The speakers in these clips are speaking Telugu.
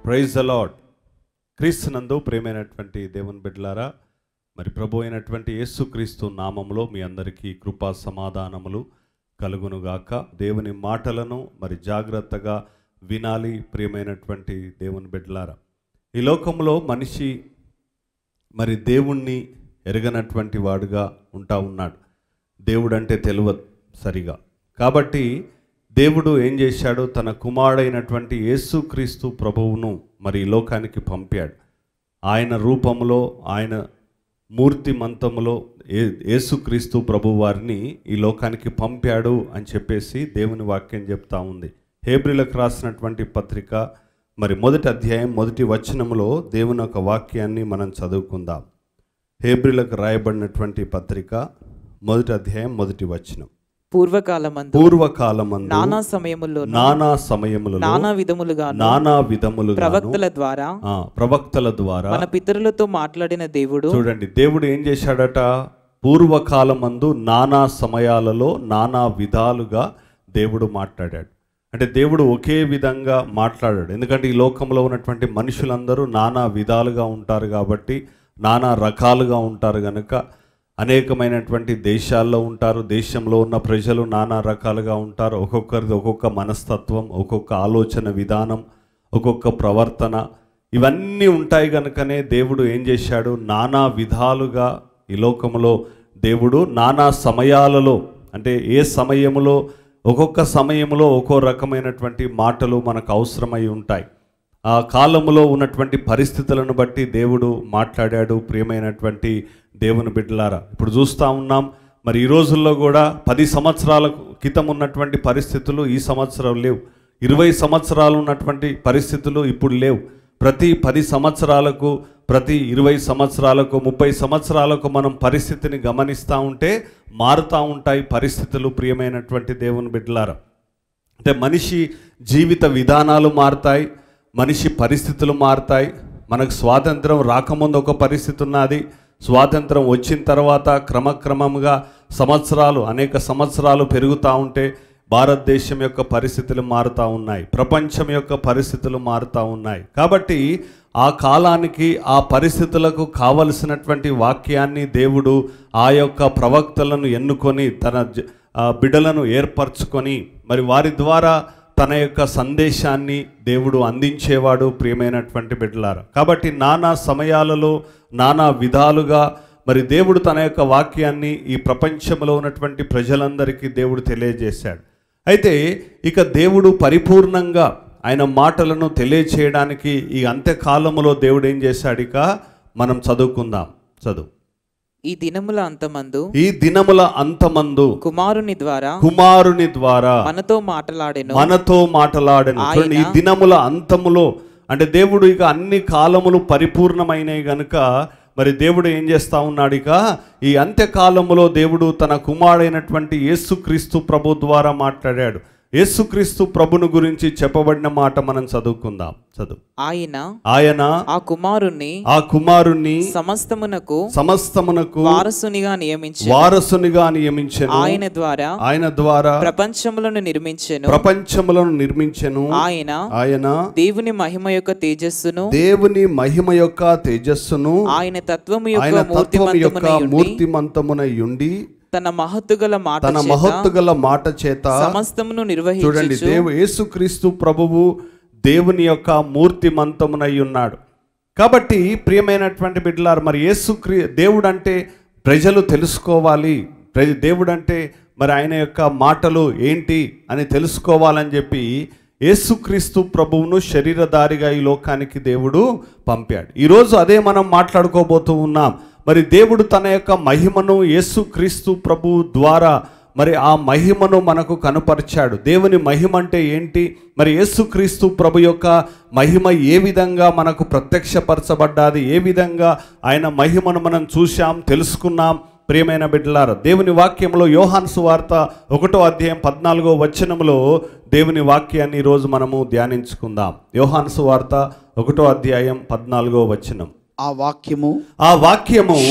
Praise the lord. క్రీస్తునందు ప్రియమైనటువంటి దేవుని బిడ్డలారా, మరి ప్రభు అయినటువంటి యేసుక్రీస్తు నామములో మీ అందరికీ కృపా సమాధానములు కలుగునుగాక. దేవుని మాటలను మరి జాగ్రత్తగా వినాలి ప్రియమైనటువంటి దేవుని బిడ్డలారా. ఈ లోకంలో మనిషి మరి దేవుణ్ణి ఎరగనటువంటి వాడుగా ఉంటా ఉన్నాడు. దేవుడు అంటే తెలియదు సరిగా. కాబట్టి దేవుడు ఏం చేశాడు, తన కుమారుడైనటువంటి యేసుక్రీస్తు ప్రభువును మరి ఈ లోకానికి పంపాడు. ఆయన రూపంలో, ఆయన మూర్తిమంతములో యేసుక్రీస్తు ప్రభు వారిని ఈ లోకానికి పంపాడు అని చెప్పేసి దేవుని వాక్యం చెప్తా ఉంది. హెబ్రీలకు రాసినటువంటి పత్రిక మరి 1వ అధ్యాయం 1వ వచనములో దేవుని ఒక వాక్యాన్ని మనం చదువుకుందాం. హెబ్రీలకు రాయబడినటువంటి పత్రిక 1వ అధ్యాయం 1వ వచనం. పూర్వకాలమందు నానా సమయములలో నానా విధములుగా ప్రవక్తల ద్వారా మన పితరులతో మాట్లాడిన దేవుడు. చూడండి, దేవుడు ఏం చేశాడట, పూర్వకాలమందు నానా సమయాలలో నానా విధాలుగా దేవుడు మాట్లాడాడు. అంటే దేవుడు ఒకే విధంగా మాట్లాడాడు. ఎందుకంటే ఈ లోకంలో ఉన్నటువంటి మనుషులందరూ నానా విధాలుగా ఉంటారు కాబట్టి, నానా రకాలుగా ఉంటారు కనుక అనేకమైనటువంటి దేశాల్లో ఉంటారు. దేశంలో ఉన్న ప్రజలు నానా రకాలుగా ఉంటారు. ఒక్కొక్కరిది ఒక్కొక్క మనస్తత్వం, ఒక్కొక్క ఆలోచన విధానం, ఒక్కొక్క ప్రవర్తన, ఇవన్నీ ఉంటాయి కనుకనే దేవుడు ఏం చేశాడు, నానా విధాలుగా ఈ లోకంలో దేవుడు నానా సమయాలలో, అంటే ఏ సమయంలో ఒక్కొక్క సమయంలో ఒక్కో రకమైనటువంటి మాటలు మనకు అవసరమై ఉంటాయి. ఆ కాలంలో ఉన్నటువంటి పరిస్థితులను బట్టి దేవుడు మాట్లాడాడు. ప్రియమైనటువంటి దేవుని బిడ్డలారా, ఇప్పుడు చూస్తూ ఉన్నాం, మరి ఈ రోజుల్లో కూడా 10 సంవత్సరాల క్రితం ఉన్నటువంటి పరిస్థితులు ఈ సంవత్సరం లేవు. 20 సంవత్సరాలు ఉన్నటువంటి పరిస్థితులు ఇప్పుడు లేవు. ప్రతి 10 సంవత్సరాలకు, ప్రతి 20 సంవత్సరాలకు, 30 సంవత్సరాలకు మనం పరిస్థితిని గమనిస్తూ ఉంటే మారుతూ ఉంటాయి పరిస్థితులు. ప్రియమైనటువంటి దేవుని బిడ్డలారా, అంటే మనిషి జీవిత విధానాలు మారుతాయి, మనిషి పరిస్థితులు మారుతాయి. మనకు స్వాతంత్రం రాకముందు ఒక పరిస్థితి ఉన్నది, స్వాతంత్రం వచ్చిన తర్వాత క్రమక్రమంగా అనేక సంవత్సరాలు పెరుగుతూ ఉంటే భారతదేశం యొక్క పరిస్థితులు మారుతూ ఉన్నాయి, ప్రపంచం యొక్క పరిస్థితులు మారుతూ ఉన్నాయి. కాబట్టి ఆ కాలానికి, ఆ పరిస్థితులకు కావలసినటువంటి వాక్యాన్ని దేవుడు ఆ యొక్క ప్రవక్తలను ఎన్నుకొని తన బిడ్డలను ఏర్పరచుకొని మరి వారి ద్వారా తన యొక్క సందేశాన్ని దేవుడు అందించేవాడు. ప్రియమైనటువంటి బిడ్డలారా, కాబట్టి నానా సమయాలలో నానా విధాలుగా మరి దేవుడు తన యొక్క వాక్యాన్ని ఈ ప్రపంచంలో ఉన్నటువంటి ప్రజలందరికీ దేవుడు తెలియజేశాడు. అయితే ఇక దేవుడు పరిపూర్ణంగా ఆయన మాటలను తెలియచేయడానికి ఈ అంత్యకాలములో దేవుడు ఏం చేశాడు, ఇక మనం చదువుకుందాం. చదువు. ఈ దినముల అంతమందు కుమారుని ద్వారా మనతో మాటలాడెను. ఈ దినముల అంతములో అంటే దేవుడు ఇక అన్ని కాలములు పరిపూర్ణమైనవి గనుక మరి దేవుడు ఏం చేస్తా ఉన్నాడు, ఇక ఈ అంత్యకాలములో దేవుడు తన కుమారుడైనటువంటి యేసుక్రీస్తు ప్రభు ద్వారా మాట్లాడాడు. యేసుక్రీస్తు ప్రభును గురించి చెప్పబడిన మాట మనం చదువుకుందాం. చదువు. ఆయన ఆ కుమారుణ్ణి సమస్తమునకు వారసునిగా నియమించెను. ఆయన ద్వారా ప్రపంచములను నిర్మించెను. ఆయన దేవుని మహిమ యొక్క తేజస్సును ఆయన తత్వము యొక్క మూర్తిమంతమునై ఉండి తన మహత్తుగల మాట చేత సమస్తమును నిర్వహించుచు. చూడండి, యేసుక్రీస్తు ప్రభువు దేవుని యొక్క మూర్తిమంతమునై ఉన్నాడు. కాబట్టి ప్రియమైనటువంటి బిడ్డలారా, మరి దేవుడు అంటే ప్రజలు తెలుసుకోవాలి. దేవుడు అంటే మరి ఆయన యొక్క మాటలు ఏంటి అని తెలుసుకోవాలని చెప్పి యేసుక్రీస్తు ప్రభువును శరీరధారిగా ఈ లోకానికి దేవుడు పంపాడు. ఈరోజు అదే మనం మాట్లాడుకోబోతూ ఉన్నాం. మరి దేవుడు తన యొక్క మహిమను యేసుక్రీస్తు ప్రభు ద్వారా మరి ఆ మహిమను మనకు కనుపరిచాడు. దేవుని మహిమ అంటే ఏంటి, మరి యేసుక్రీస్తు ప్రభు యొక్క మహిమ ఏ విధంగా మనకు ప్రత్యక్షపరచబడ్డాది, ఏ విధంగా ఆయన మహిమను మనం చూశాం, తెలుసుకున్నాం. ప్రియమైన బిడ్డలారా, దేవుని వాక్యంలో యోహాను సువార్త 1వ అధ్యాయం 14వ వచనంలో దేవుని వాక్యాన్ని ఈరోజు మనము ధ్యానించుకుందాం. యోహాను సువార్త 1వ అధ్యాయం 14వ వచనం. ఆ వాక్యము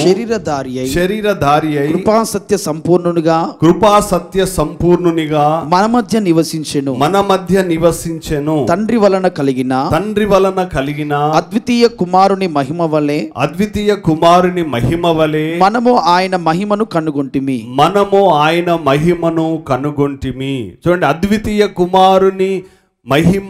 శరీరధారి అయి కృపా సత్య సంపూర్ణునిగా మన మధ్య నివసించెను. తండ్రి వలన కలిగిన అద్వితీయ కుమారుని మహిమ వలె మనము ఆయన మహిమను కనుగొంటిమి. చూడండి, అద్వితీయ కుమారుని మహిమ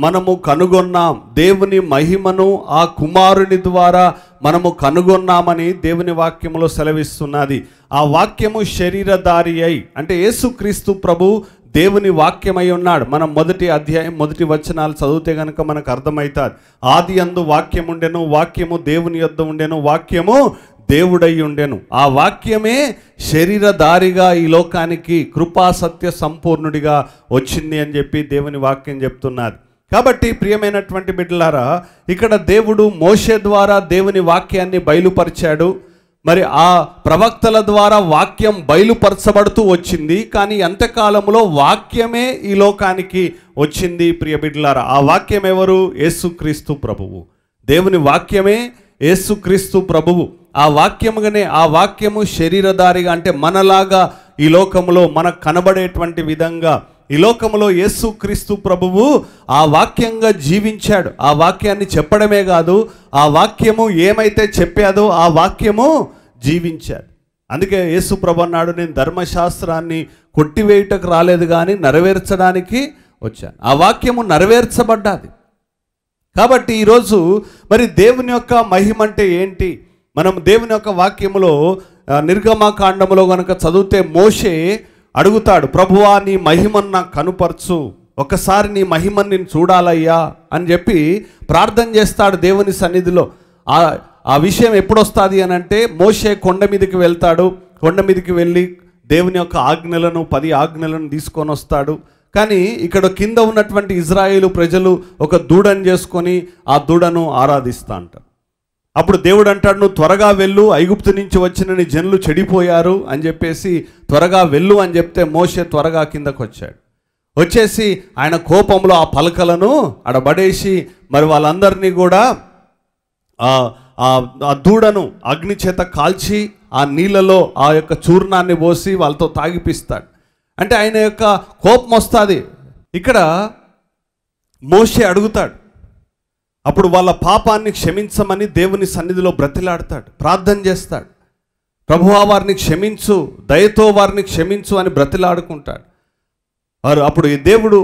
మనము కనుగొన్నాం. దేవుని మహిమను ఆ కుమారుని ద్వారా మనము కనుగొన్నామని దేవుని వాక్యములో సెలవిస్తున్నది. ఆ వాక్యము శరీరధారి అయి అంటే యేసుక్రీస్తు ప్రభు దేవుని వాక్యమై ఉన్నాడు. మనం మొదటి అధ్యాయం మొదటి వచనాలు చదివితే కనుక మనకు అర్థమవుతుంది. ఆది యందు వాక్యముండెను, వాక్యము దేవుని యొద్ద ఉండెను, వాక్యము దేవుడై ఉండెను. ఆ వాక్యమే శరీరధారిగా ఈ లోకానికి కృపా సత్య సంపూర్ణుడిగా వచ్చింది అని చెప్పి దేవుని వాక్యం చెప్తున్నది. కాబట్టి ప్రియమైనటువంటి బిడ్డలారా, ఇక్కడ దేవుడు మోషే ద్వారా దేవుని వాక్యాన్ని బయలుపరిచాడు. మరి ఆ ప్రవక్తల ద్వారా వాక్యం బయలుపరచబడుతూ వచ్చింది. కానీ అంత్యకాలంలో వాక్యమే ఈ లోకానికి వచ్చింది. ప్రియ బిడ్డలారా, ఆ వాక్యం ఎవరు? యేసుక్రీస్తు ప్రభువు. దేవుని వాక్యమే యేసుక్రీస్తు ప్రభువు. ఆ వాక్యముగానే ఆ వాక్యము శరీరధారిగా అంటే మనలాగా ఈ లోకములో మనకు కనబడేటువంటి విధంగా ఈ లోకములో యేసుక్రీస్తు ప్రభువు ఆ వాక్యంగా జీవించాడు. ఆ వాక్యాన్ని చెప్పడమే కాదు, ఆ వాక్యము ఏమైతే చెప్పాదో ఆ వాక్యము జీవించాడు. అందుకే యేసు ప్రభు అన్నాడు, నేను ధర్మశాస్త్రాన్ని కొట్టివేయుటకు రాలేదు కానీ నెరవేర్చడానికి వచ్చాను. ఆ వాక్యము నెరవేర్చబడ్డాది. కాబట్టి ఈరోజు మరి దేవుని యొక్క మహిమ అంటే ఏంటి? మనం దేవుని యొక్క వాక్యములో నిర్గమకాండములో కనుక చదివితే మోషే అడుగుతాడు, ప్రభువా నీ మహిమను నాకు కనుపరచు, ఒకసారి నీ మహిమను నేను చూడాలయ్యా అని చెప్పి ప్రార్థన చేస్తాడు దేవుని సన్నిధిలో. ఆ విషయం ఎప్పుడు వస్తుంది అని అంటే మోషే కొండ మీదకి వెళ్తాడు. కొండ మీదకి వెళ్ళి దేవుని యొక్క 10 ఆజ్ఞలను తీసుకొని వస్తాడు. కానీ ఇక్కడ కింద ఉన్నటువంటి ఇజ్రాయేలు ప్రజలు ఒక దూడను చేసుకొని ఆ దూడను ఆరాధిస్తూ అంటారు. అప్పుడు దేవుడు అంటాడు, నువ్వు త్వరగా వెళ్ళు, ఐగుప్తు నుంచి వచ్చిన నీ జనులు చెడిపోయారు అని చెప్పేసి త్వరగా వెళ్ళు అని చెప్తే మోషే త్వరగా కిందకు వచ్చేసి ఆయన కోపంలో ఆ పలకలను అడబడేసి మరి వాళ్ళందరినీ కూడా ఆ దూడను అగ్ని చేత కాల్చి ఆ నీళ్ళలో ఆ యొక్క చూర్ణాన్ని పోసి వాళ్ళతో తాగిపిస్తాడు. అంటే ఆయన యొక్క కోపం వస్తుంది. ఇక్కడ మోషే అడుగుతాడు. అప్పుడు వాళ్ళ పాపాన్ని క్షమించమని దేవుని సన్నిధిలో బ్రతిలాడతాడు, ప్రార్థన చేస్తాడు. ప్రభువా వారిని క్షమించు, దయతో వారిని క్షమించు అని బ్రతిలాడుకుంటాడు. అప్పుడు దేవుడు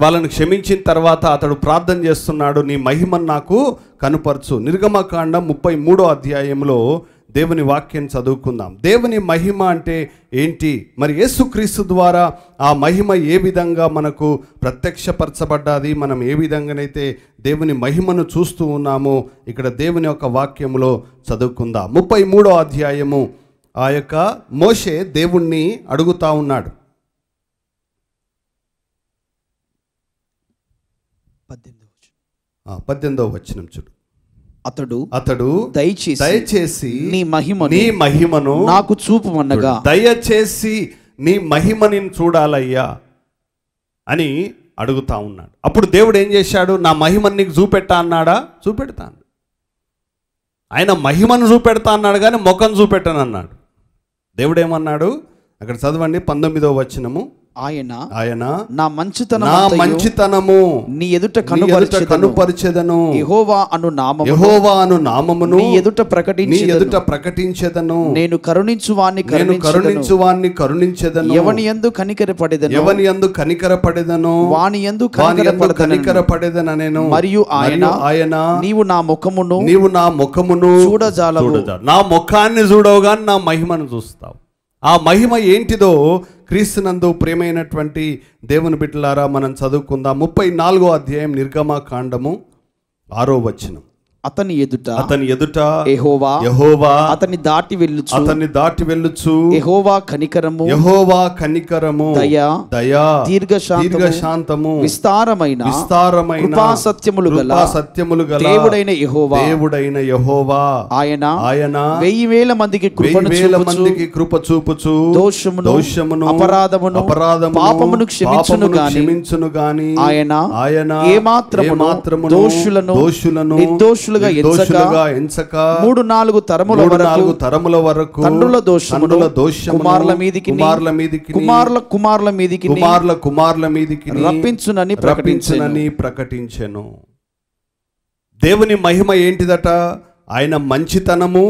వాళ్ళని క్షమించిన తర్వాత అతడు ప్రార్థన చేస్తున్నాడు, నీ మహిమను నాకు కనుపరచు. నిర్గమకాండం 33వ అధ్యాయంలో దేవుని వాక్యం చదువుకుందాం. దేవుని మహిమ అంటే ఏంటి? మరి యేసుక్రీస్తు ద్వారా ఆ మహిమ ఏ విధంగా మనకు ప్రత్యక్షపరచబడ్డాది, మనం ఏ విధంగానైతే దేవుని మహిమను చూస్తూ ఉన్నామో ఇక్కడ దేవుని యొక్క వాక్యంలో చదువుకుందాం. 33వ అధ్యాయము ఆ యొక్క మోషే దేవుణ్ణి అడుగుతా ఉన్నాడు. 18వ వచనం చూడు. అతడు దయచేసి నీ మహిమను నాకు చూపుమనగా, దయచేసి నీ మహిమని చూడాలయ్యా అని అడుగుతా ఉన్నాడు. అప్పుడు దేవుడు ఏం చేశాడు? నా మహిమను నీకు చూపెట్టా అన్నాడా? చూపెడతాను. ఆయన మహిమను చూపెడతా అన్నాడు కానీ ముఖం చూపెట్టను అన్నాడు. దేవుడు ఏమన్నాడు? అక్కడ చదవండి 19వ వచనము. ఆయన నా మంచితనము నీ ఎదుట కనుపరిచెదను, యెహోవా అను నామమును నీ ఎదుట ప్రకటించెదను, నేను కరుణించు వాణ్ణి కరుణించెదను, ఎవని యందు కనికరపడెదను వాని యందు కనికరపడెదనెను, మరియు ఆయన నీవు నా ముఖమును చూడజాలవు. నా ముఖాన్ని చూడవు కానీ నా మహిమను చూస్తావు. ఆ మహిమ ఏంటిదో క్రీస్తునందు ప్రియమైనటువంటి దేవుని బిడ్డలారా మనం చదువుకుందాం. 34వ అధ్యాయం నిర్గమకాండము 6వ వచనం. అతని ఎదుట యెహోవా అతని దాటి వెళ్ళుచు యెహోవా కనికరము దయా దీర్ఘశాంతము విస్తారమైన కృపా సత్యములు గల దేవుడైన యెహోవా ఆయన 1000 మందికి కృప చూపుచు దోషమును అపరాధమును పాపమును క్షమించును గాని ఆయన ఏ మాత్రము దోషులను నిర్దోషులను నిర్దోషులుగా ఎంచక 3-4 తరముల వరకు తండ్రుల దోషమును కుమారుల మీదికి కుమారుల మీదికి రప్పించునని ప్రకటించెను. దేవుని మహిమ ఏంటిదట? ఆయన మంచితనము,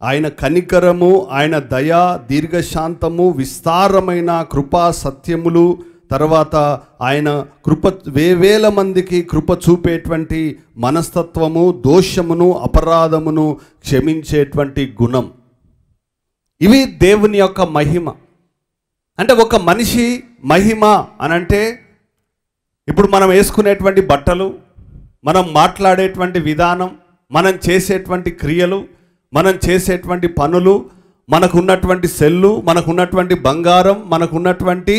ఆయన కనికరము, ఆయన దయ, దీర్ఘశాంతము, విస్తారమైన కృపా సత్యములు, తర్వాత ఆయన కృప వేవేల మందికి కృప చూపేటువంటి మనస్తత్వము, దోషమును, అపరాధమును క్షమించేటువంటి గుణం. ఇవి దేవుని యొక్క మహిమ. అంటే ఒక మనిషి మహిమ అనంటే ఇప్పుడు మనం వేసుకునేటువంటి బట్టలు, మనం మాట్లాడేటువంటి విధానం, మనం చేసేటువంటి క్రియలు, మనం చేసేటువంటి పనులు, మనకున్నటువంటి సెల్లు, మనకున్నటువంటి బంగారం, మనకున్నటువంటి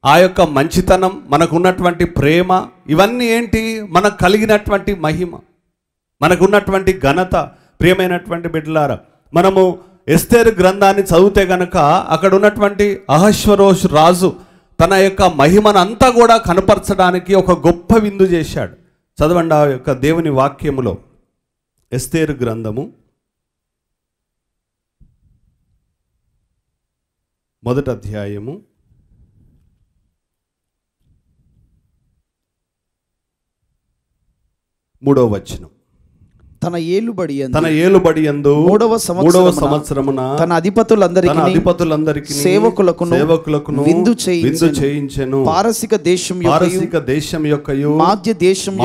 ఆ యొక్క మంచితనం, మనకున్నటువంటి ప్రేమ, ఇవన్నీ ఏంటి? మనకు కలిగినటువంటి మహిమ, మనకున్నటువంటి ఘనత. ప్రియమైనటువంటి బిడ్డలారా, మనము ఎస్తేరు గ్రంథాన్ని చదివితే గనక అక్కడ ఉన్నటువంటి అహశ్వరోషు రాజు తన యొక్క మహిమనంతా కూడా కనపరచడానికి ఒక గొప్ప విందు చేశాడు. చదవండి ఆ యొక్క దేవుని వాక్యములో. ఎస్తేరు గ్రంథము 1వ అధ్యాయము 3వ వచనం. తన ఏలుబడి యందు 3వ సంవత్సరమున తన అధిపతులందరికీ సేవకులకు విందు చేయించెను. పారసిక దేశం యొక్కయు మాధ్య దేశం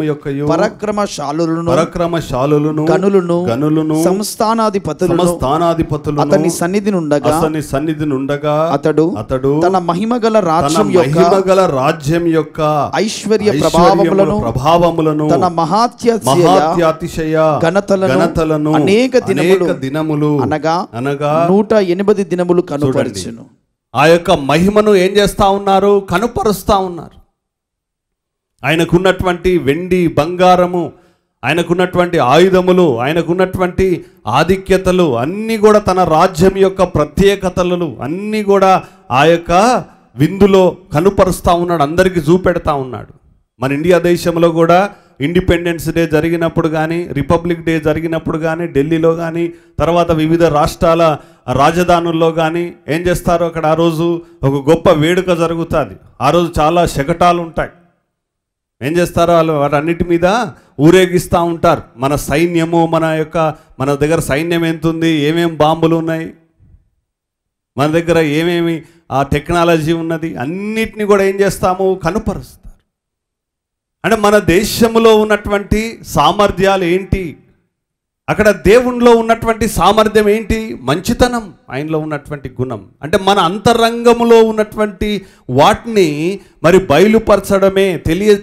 యొక్కయు పరాక్రమశాలులను గనులను సంస్థానాధిపతులను అతని సన్నిధి నుండగా అతడు తన మహిమగల రాజ్యం యొక్క ఐశ్వర్య ప్రభావములను తన మహాత్యాతిశయ ఘనతలను అనేక దినములు అనగా 180 దినములు కనుపరచెను. ఆ యొక్క మహిమను ఏం చేస్తా ఉన్నారు? కనుపరుస్తా ఉన్నారు. ఆయనకున్నటువంటి వెండి బంగారము, ఆయనకున్నటువంటి ఆయుధములు, ఆయనకున్నటువంటి ఆధిక్యతలు అన్నీ కూడా, తన రాజ్యం యొక్క ప్రత్యేకతలు అన్నీ కూడా ఆ యొక్క విందులో కనుపరుస్తా ఉన్నాడు, అందరికీ చూపెడతా ఉన్నాడు. మన ఇండియా దేశంలో కూడా ఇండిపెండెన్స్ డే జరిగినప్పుడు కానీ, రిపబ్లిక్ డే జరిగినప్పుడు కానీ, ఢిల్లీలో కానీ, తర్వాత వివిధ రాష్ట్రాల రాజధానుల్లో కానీ ఏం చేస్తారో అక్కడ ఆ రోజు ఒక గొప్ప వేడుక జరుగుతుంది. ఆ రోజు చాలా శకటాలు ఉంటాయి. ఏం చేస్తారో వాళ్ళు వాటన్నిటి మీద ఊరేగిస్తూ ఉంటారు. మన సైన్యము, మన దగ్గర సైన్యం ఎంత ఉంది, ఏమేమి బాంబులు ఉన్నాయి, మన దగ్గర ఏమేమి ఆ టెక్నాలజీ ఉన్నది, అన్నిటిని కూడా ఏం చేస్తాము? కనుపరుస్తాం. అంటే మన దేశంలో ఉన్నటువంటి సామర్థ్యాలు ఏంటి, అక్కడ దేవునిలో ఉన్నటువంటి సామర్థ్యం ఏంటి? మంచితనం, ఆయనలో ఉన్నటువంటి గుణం. అంటే మన అంతరంగములో ఉన్నటువంటి వాటిని మరి బయలుపరచడమే,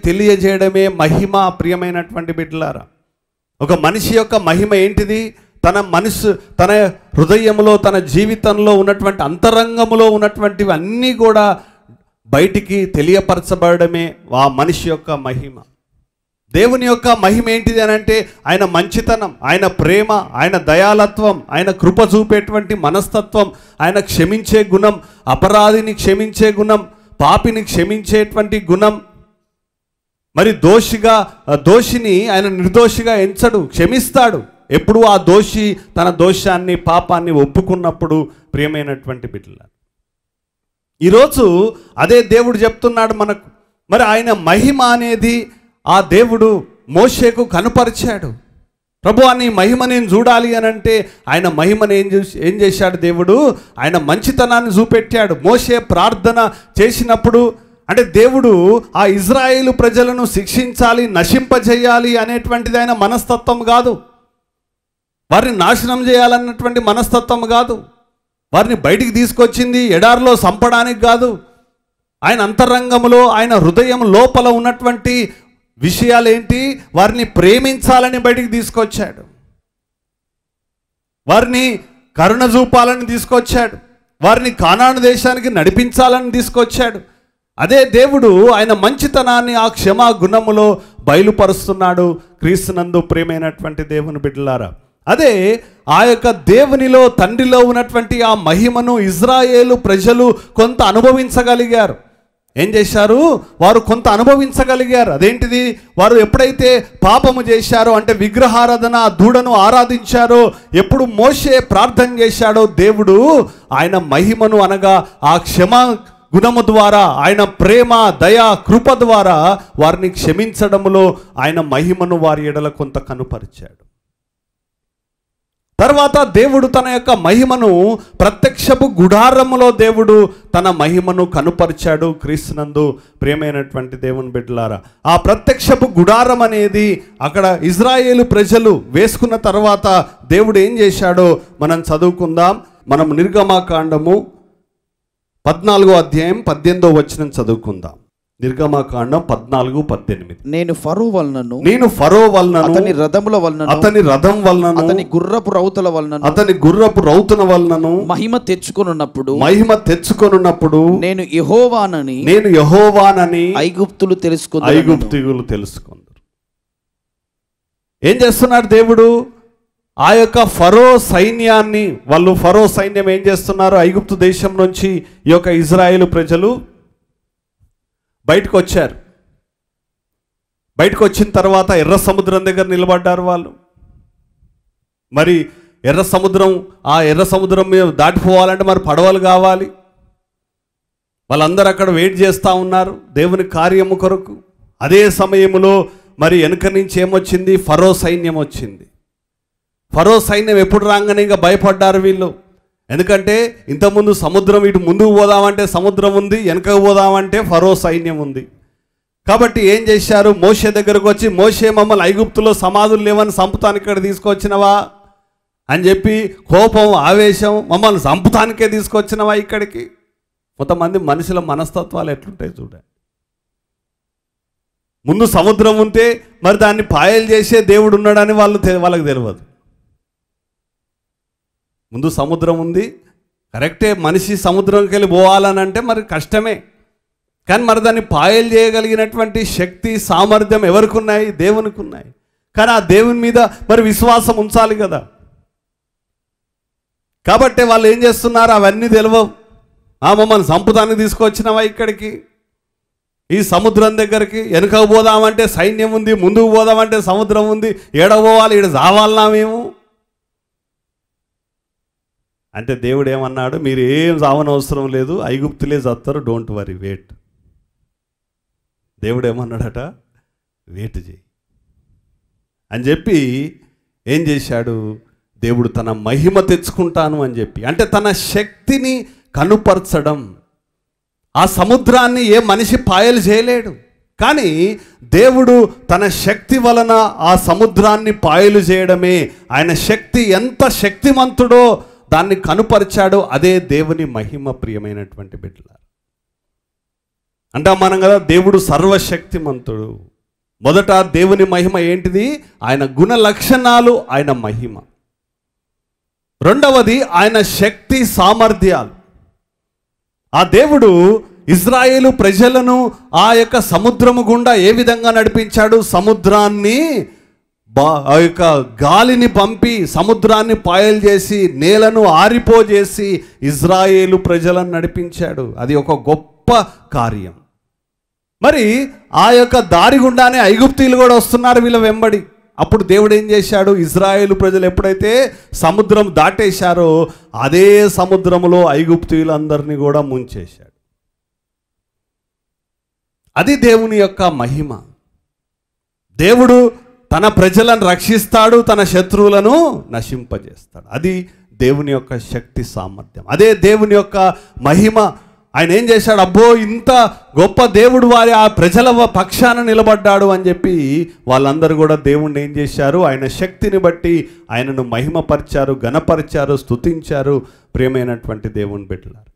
తెలియజేయడమే మహిమ. ప్రియమైనటువంటి బిడ్డలారా, ఒక మనిషి యొక్క మహిమ ఏంటిది? తన హృదయంలో, తన జీవితంలో ఉన్నటువంటి అంతరంగములో ఉన్నటువంటివి అన్నీ కూడా బయటికి తెలియపరచబడమే ఆ మనిషి యొక్క మహిమ. దేవుని యొక్క మహిమ ఏంటిది అని అంటే ఆయన మంచితనం, ఆయన ప్రేమ, ఆయన దయాలత్వం, ఆయన కృప చూపేటువంటి మనస్తత్వం, ఆయన క్షమించే గుణం, అపరాధిని క్షమించే గుణం, పాపిని క్షమించేటువంటి గుణం. మరి దోషిని ఆయన నిర్దోషిగా ఎంచడు, క్షమిస్తాడు. ఎప్పుడు ఆ దోషి తన దోషాన్ని, పాపాన్ని ఒప్పుకున్నప్పుడు. ప్రియమైనటువంటి బిడ్డలారా, ఈరోజు అదే దేవుడు చెప్తున్నాడు మనకు. మరి ఆయన మహిమ అనేది ఆ దేవుడు మోషేకు కనుపరిచాడు. ప్రభు నీ మహిమ నేను చూడాలి అని అంటే ఆయన మహిమను ఏం చేశాడు దేవుడు? ఆయన మంచితనాన్ని చూపెట్టాడు. మోషే ప్రార్థన చేసినప్పుడు, అంటే దేవుడు ఆ ఇజ్రాయేలు ప్రజలను శిక్షించాలి, నశింపజేయాలి అనేటువంటిది ఆయన మనస్తత్వం కాదు. వారిని నాశనం చేయాలన్నటువంటి మనస్తత్వం కాదు. వారిని బయటికి తీసుకొచ్చింది ఎడారిలో చంపడానికి కాదు. ఆయన అంతరంగంలో, ఆయన హృదయం లోపల ఉన్నటువంటి విషయాలేంటి? వారిని ప్రేమించాలని బయటికి తీసుకొచ్చాడు, వారిని కరుణ చూపాలని తీసుకొచ్చాడు, వారిని కానాను దేశానికి నడిపించాలని తీసుకొచ్చాడు. అదే దేవుడు ఆయన మంచితనాన్ని ఆ క్షమా గుణములో బయలుపరుస్తున్నాడు క్రీస్తునందు. ప్రియమైనటువంటి దేవుని బిడ్డలారా, అదే ఆ యొక్క దేవునిలో, తండ్రిలో ఉన్నటువంటి ఆ మహిమను ఇజ్రాయేలు ప్రజలు కొంత అనుభవించగలిగారు. ఏం చేశారు? వారు కొంత అనుభవించగలిగారు. అదేంటిది? వారు ఎప్పుడైతే పాపము చేశారో, అంటే విగ్రహారాధన, దూడను ఆరాధించారో, ఎప్పుడు మోషే ప్రార్థన చేశాడో, దేవుడు ఆయన మహిమను అనగా ఆ క్షమా గుణము ద్వారా, ఆయన ప్రేమ, దయ, కృప ద్వారా వారిని క్షమించడంలో ఆయన మహిమను వారి ఎడల కొంత కనుపరిచాడు. తర్వాత దేవుడు తన యొక్క మహిమను ప్రత్యక్షపు గుడారములో దేవుడు తన మహిమను కనుపరిచాడు. క్రీస్తునందు ప్రియమైనటువంటి దేవుని బిడ్డలారా, ఆ ప్రత్యక్షపు గుడారం అనేది అక్కడ ఇజ్రాయేలు ప్రజలు వేసుకున్న తర్వాత దేవుడు ఏం చేశాడో మనం చదువుకుందాం. మనం నిర్గమాకాండము 14వ అధ్యాయం 18వ వచనం చదువుకుందాం. నిర్గమాకాండం 14:18. నేను ఫరో వలనను అతని రథం వలనను అతని గుర్రపు రౌతుల వలనను మహిమ తెచ్చుకొనున్నప్పుడు నేను యెహోవానని ఐగుప్తులు తెలుసుకుందరు. ఏం చేస్తున్నాడు దేవుడు? ఆ యొక్క ఫరో సైన్యాన్ని, ఫరో సైన్యం ఏం చేస్తున్నారు? ఐగుప్తు దేశం నుంచి ఈ యొక్క ఇజ్రాయేలు ప్రజలు బయటకు వచ్చారు. బయటకు వచ్చిన తర్వాత ఎర్ర సముద్రం దగ్గర నిలబడ్డారు వాళ్ళు. మరి ఎర్ర సముద్రం మీద దాటిపోవాలంటే మరి పడవలు కావాలి. వాళ్ళందరూ అక్కడ వెయిట్ చేస్తూ ఉన్నారు దేవుని కార్యము కొరకు. అదే సమయంలో మరి వెనుక నుంచి ఏమొచ్చింది? ఫరో సైన్యం వచ్చింది. ఫరో సైన్యం ఎప్పుడు రాగానే ఇంకా భయపడ్డారు వీళ్ళు. ఎందుకంటే ఇంతకుముందు సముద్రం, ఇటు ముందుకు పోదామంటే సముద్రం ఉంది, వెనకకు పోదామంటే ఫరో సైన్యం ఉంది. కాబట్టి ఏం చేశారు? మోషే దగ్గరకు వచ్చి, మోషే మమ్మల్ని ఐగుప్తులో సమాధులు లేవని చంపుతానికి ఇక్కడ తీసుకొచ్చినవా అని చెప్పి కోపం, ఆవేశం, మమ్మల్ని చంపుతానికే తీసుకొచ్చినవా ఇక్కడికి. కొంతమంది మనుషుల మనస్తత్వాలు ఎట్లుంటాయి చూడండి. ముందు సముద్రం ఉంటే మరి దాన్ని పాయలు చేసే దేవుడు ఉన్నాడని వాళ్ళకి తెలియదు. ముందు సముద్రం ఉంది, కరెక్టే, మనిషి సముద్రంకి వెళ్ళి పోవాలని అంటే మరి కష్టమే. కానీ మరి దాన్ని పాయలు చేయగలిగినటువంటి శక్తి, సామర్థ్యం ఎవరికి ఉన్నాయి? దేవునికి ఉన్నాయి. కానీ ఆ దేవుని మీద మరి విశ్వాసం ఉంచాలి కదా. కాబట్టి వాళ్ళు ఏం చేస్తున్నారు? అవన్నీ తెలియవు. మమ్మల్ని చంపుతానికి తీసుకొచ్చినవా ఇక్కడికి, ఈ సముద్రం దగ్గరికి? వెనుకకు పోదామంటే సైన్యం ఉంది, ముందుకు పోదామంటే సముద్రం ఉంది, ఏడవ పోవాలి, ఈడ చావాలనా మేము అంటే దేవుడు ఏమన్నాడు? మీరు ఏం చావనవసరం లేదు, ఐగుప్తులే చస్తారు, డోంట్ వరీ, వెయిట్. దేవుడు ఏమన్నాడట? వెయిట్ చేయి అని చెప్పి ఏం చేశాడు? దేవుడు తన మహిమ తెచ్చుకుంటాను అని చెప్పి, అంటే తన శక్తిని కనుపరచడం. ఆ సముద్రాన్ని ఏ మనిషి పాయలు చేయలేడు, కానీ దేవుడు తన శక్తి వలన ఆ సముద్రాన్ని పాయలు చేయడమే. ఆయన శక్తి ఎంత శక్తిమంతుడో దాన్ని కనుపరిచాడు. అదే దేవుని మహిమ. ప్రియమైనటువంటి బిడ్డలారా, అంటే మనం కదా దేవుడు సర్వశక్తిమంతుడు. మొదట దేవుని మహిమ ఏంటిది? ఆయన గుణ లక్షణాలు, ఆయన మహిమ. రెండవది ఆయన శక్తి సామర్థ్యాలు. ఆ దేవుడు ఇజ్రాయేలు ప్రజలను ఆ యొక్క సముద్రము గుండా ఏ విధంగా నడిపించాడు? సముద్రాన్ని, ఆ యొక్క గాలిని పంపి సముద్రాన్ని పాయలు చేసి నేలను ఆరిపోజేసి ఇజ్రాయేలు ప్రజలను నడిపించాడు. అది ఒక గొప్ప కార్యం. మరి ఆ యొక్క దారి గుండానే ఐగుప్తీయులు కూడా వస్తున్నారు వీళ్ళ వెంబడి. అప్పుడు దేవుడు ఏం చేశాడు? ఇజ్రాయేలు ప్రజలు ఎప్పుడైతే సముద్రం దాటేశారో అదే సముద్రంలో ఐగుప్తీయులందరినీ కూడా ముంచేశాడు. అది దేవుని యొక్క మహిమ. దేవుడు తన ప్రజలను రక్షిస్తాడు, తన శత్రువులను నశింపజేస్తాడు. అది దేవుని యొక్క శక్తి సామర్థ్యం. అదే దేవుని యొక్క మహిమ. ఆయన ఏం చేశాడు? అబ్బో, ఇంత గొప్ప దేవుడు వారి ఆ ప్రజల పక్షాన నిలబడ్డాడు అని చెప్పి వాళ్ళందరూ కూడా దేవుణ్ణి ఏం చేశారు? ఆయన శక్తిని బట్టి ఆయనను మహిమపరిచారు, ఘనపరిచారు, స్తుతించారు. ప్రియమైనటువంటి దేవుని బిడ్డలారా,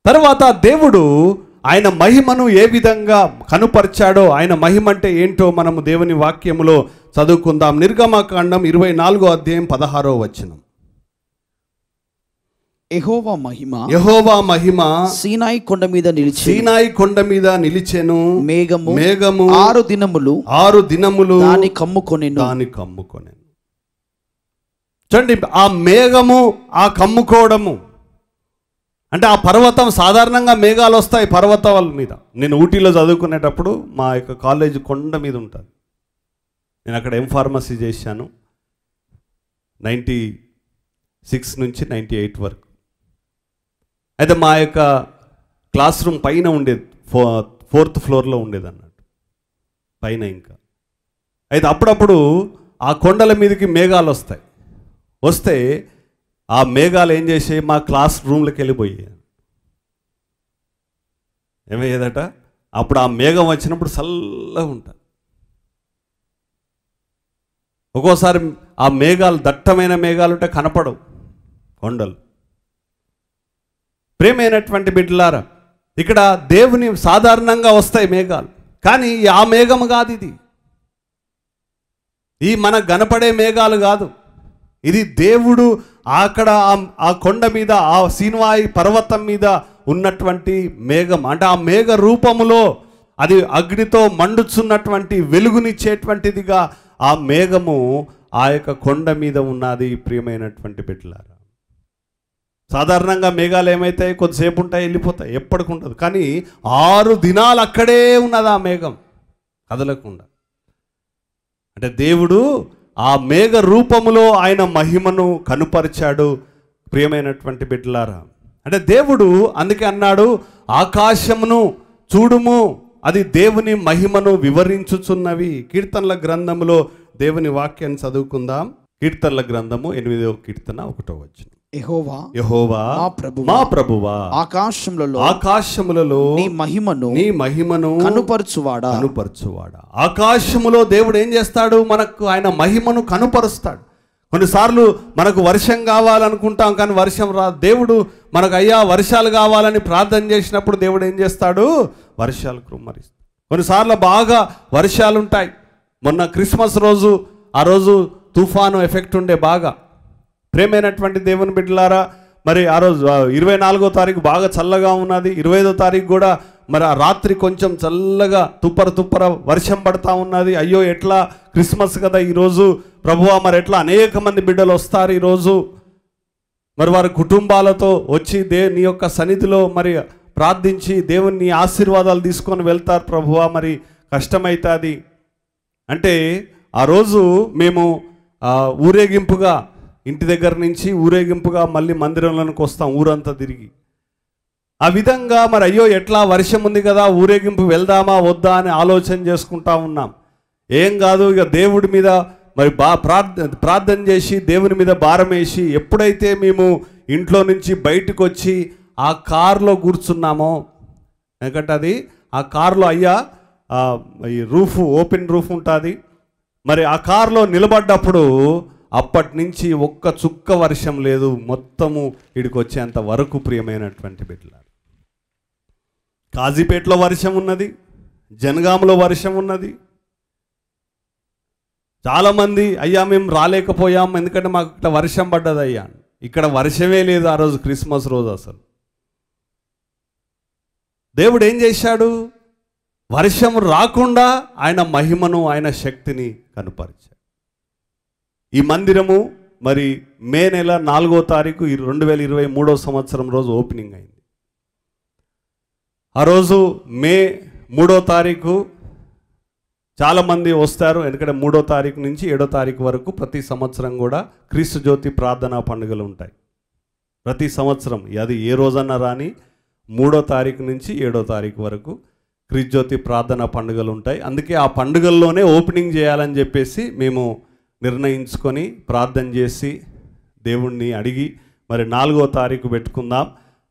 తర్వాత దేవుడు ఆయన మహిమను ఏ విధంగా కనుపరిచాడో, ఆయన మహిమ అంటే ఏంటో మనము దేవుని వాక్యములో చదువుకుందాం. నిర్గమకాండం 24వ అధ్యాయం 16వ వచనం. యెహోవా మహిమ సీనాయి కొండ మీద నిలిచెను. మేఘము 6 దినములు దాన్ని కమ్ముకొనెను. చూడండి, ఆ మేఘము, ఆ కమ్ముకోవడము అంటే ఆ పర్వతం సాధారణంగా మేఘాలు వస్తాయి పర్వతాల మీద. నేను ఊటీలో చదువుకునేటప్పుడు మా యొక్క కాలేజ్ కొండ మీద ఉంటుంది. నేను అక్కడ ఫార్మసీ చేశాను 96 నుంచి 98 వరకు. అయితే మా యొక్క క్లాస్ రూమ్ పైన ఉండేది, 4th ఫ్లోర్లో ఉండేది అన్నట్టు పైన. ఇంకా అయితే అప్పుడప్పుడు ఆ కొండల మీదకి మేఘాలు వస్తే ఆ మేఘాలు ఏం చేసాయి, మా క్లాస్ రూమ్లోకి వెళ్ళిపోయాయి. ఏమయ్యేదట, అప్పుడు ఆ మేఘం వచ్చినప్పుడు చల్లగా ఉంటుంది. ఒక్కోసారి ఆ మేఘాలు, దట్టమైన మేఘాలు ఉంటే కనపడవు కొండలు. ప్రేమైనటువంటి బిడ్డలారా, ఇక్కడ దేవుని సాధారణంగా వస్తాయి మేఘాలు, కానీ ఆ మేఘం కాదు ఇది. ఈ మనకు కనపడే మేఘాలు కాదు. ఇది దేవుడు అక్కడ ఆ కొండ మీద, ఆ సీనాయి పర్వతం మీద ఉన్నటువంటి మేఘం. అంటే ఆ మేఘ రూపములో అది అగ్నితో మండుచున్నటువంటి వెలుగునిచ్చేటువంటిదిగా ఆ మేఘము ఆ యొక్క కొండ మీద ఉన్నది. ప్రియమైనటువంటి బిడ్డలారా, సాధారణంగా మేఘాలు ఏమైతాయి, కొద్దిసేపు ఉంటాయి, వెళ్ళిపోతాయి, ఎప్పటికి ఉండదు. కానీ 6 దినాలు అక్కడే ఉన్నది ఆ మేఘం, కదలకుండా. అంటే దేవుడు ఆ మేఘ రూపములో ఆయన మహిమను కనుపరిచాడు. ప్రియమైనటువంటి బిడ్డలారా, అంటే దేవుడు అందుకే అన్నాడు, ఆకాశమును చూడుము, అది దేవుని మహిమను వివరించుచున్నవి. కీర్తనల గ్రంథములో దేవుని వాక్యాన్ని చదువుకుందాం. కీర్తనల గ్రంథము 8వ కీర్తన 1వ వచనం. యెహోవా మా ప్రభువా, ఆకాశములలో నీ మహిమను కనుపరచువాడా. ఆకాశములో దేవుడు ఏం చేస్తాడు, మనకు ఆయన మహిమను కనుపరుస్తాడు. కొన్నిసార్లు మనకు వర్షం కావాలనుకుంటాం, కానీ వర్షం రాదు. దేవుడు మనకు అయ్యా వర్షాలు కావాలని ప్రార్థన చేసినప్పుడు దేవుడు ఏం చేస్తాడు, వర్షాలు కుమ్మరిస్తాడు. కొన్నిసార్లు బాగా వర్షాలు ఉంటాయి. మొన్న క్రిస్మస్ రోజు, ఆ రోజు తుఫాను ఎఫెక్ట్ ఉండే బాగా. ప్రేమైనటువంటి దేవుని బిడ్డలారా, మరి ఆ రోజు 24వ తారీఖు బాగా చల్లగా ఉన్నది. 25వ తారీఖు కూడా మరి ఆ రాత్రి కొంచెం చల్లగా తుప్పర వర్షం పడతా ఉన్నది. అయ్యో ఎట్లా క్రిస్మస్ కదా ఈరోజు ప్రభువా, మరి ఎట్లా అనేక మంది బిడ్డలు వస్తారు ఈరోజు, మరి వారి కుటుంబాలతో వచ్చి నీ యొక్క సన్నిధిలో మరి ప్రార్థించి దేవుని ఆశీర్వాదాలు తీసుకొని వెళ్తారు ప్రభువా, మరి కష్టమవుతుంది అంటే ఆ రోజు మేము ఊరేగింపుగా ఇంటి దగ్గర నుంచి ఊరేగింపుగా మళ్ళీ మందిరంలోనికి వస్తాం, ఊరంతా తిరిగి. ఆ విధంగా మరి అయ్యో ఎట్లా వర్షం ఉంది కదా, ఊరేగింపు వెళ్దామా వద్దా అని ఆలోచన చేసుకుంటా ఉన్నాం. ఏం కాదు, ఇక దేవుడి మీద మరి ప్రార్థన చేసి దేవుని మీద భారం వేసి ఎప్పుడైతే మేము ఇంట్లో నుంచి బయటకు వచ్చి ఆ కారులో కూర్చున్నామో, ఎందుకంటే అది ఆ కారులో అయ్యా ఈ రూఫ్, ఓపెన్ రూఫ్ ఉంటుంది. మరి ఆ కారులో నిలబడ్డప్పుడు అప్పటి నుంచి ఒక్క చుక్క వర్షం లేదు, మొత్తము ఇడికి వచ్చేంత వరకు. ప్రియమైనటువంటి బిడ్డలారా, కాజీపేటలో వర్షం ఉన్నది, జనగాంలో వర్షం ఉన్నది. చాలామంది అయ్యా మేము రాలేకపోయాం ఎందుకంటే మాకు ఇట్లా వర్షం పడ్డది అయ్యా. ఇక్కడ వర్షమే లేదు ఆ రోజు, క్రిస్మస్ రోజు. అసలు దేవుడు ఏం చేశాడు, వర్షం రాకుండా ఆయన మహిమను, ఆయన శక్తిని కనుపరిచాడు. ఈ మందిరము మరి మే నెల 4వ తారీఖు 2023వ సంవత్సరం రోజు ఓపెనింగ్ అయింది. ఆ రోజు మే 3వ తారీఖు చాలామంది వస్తారు, ఎందుకంటే 3వ తారీఖు నుంచి 7వ తారీఖు వరకు ప్రతి సంవత్సరం కూడా క్రీస్తు జ్యోతి ప్రార్థనా పండుగలు ఉంటాయి. ప్రతి సంవత్సరం అది ఏ రోజన్నా రాని 3వ తారీఖు నుంచి 7వ తారీఖు వరకు క్రీస్తు జ్యోతి ప్రార్థనా పండుగలు ఉంటాయి. అందుకే ఆ పండుగల్లోనే ఓపెనింగ్ చేయాలని చెప్పేసి మేము నిర్ణయించుకొని ప్రార్థన చేసి దేవుణ్ణి అడిగి మరి 4వ తారీఖు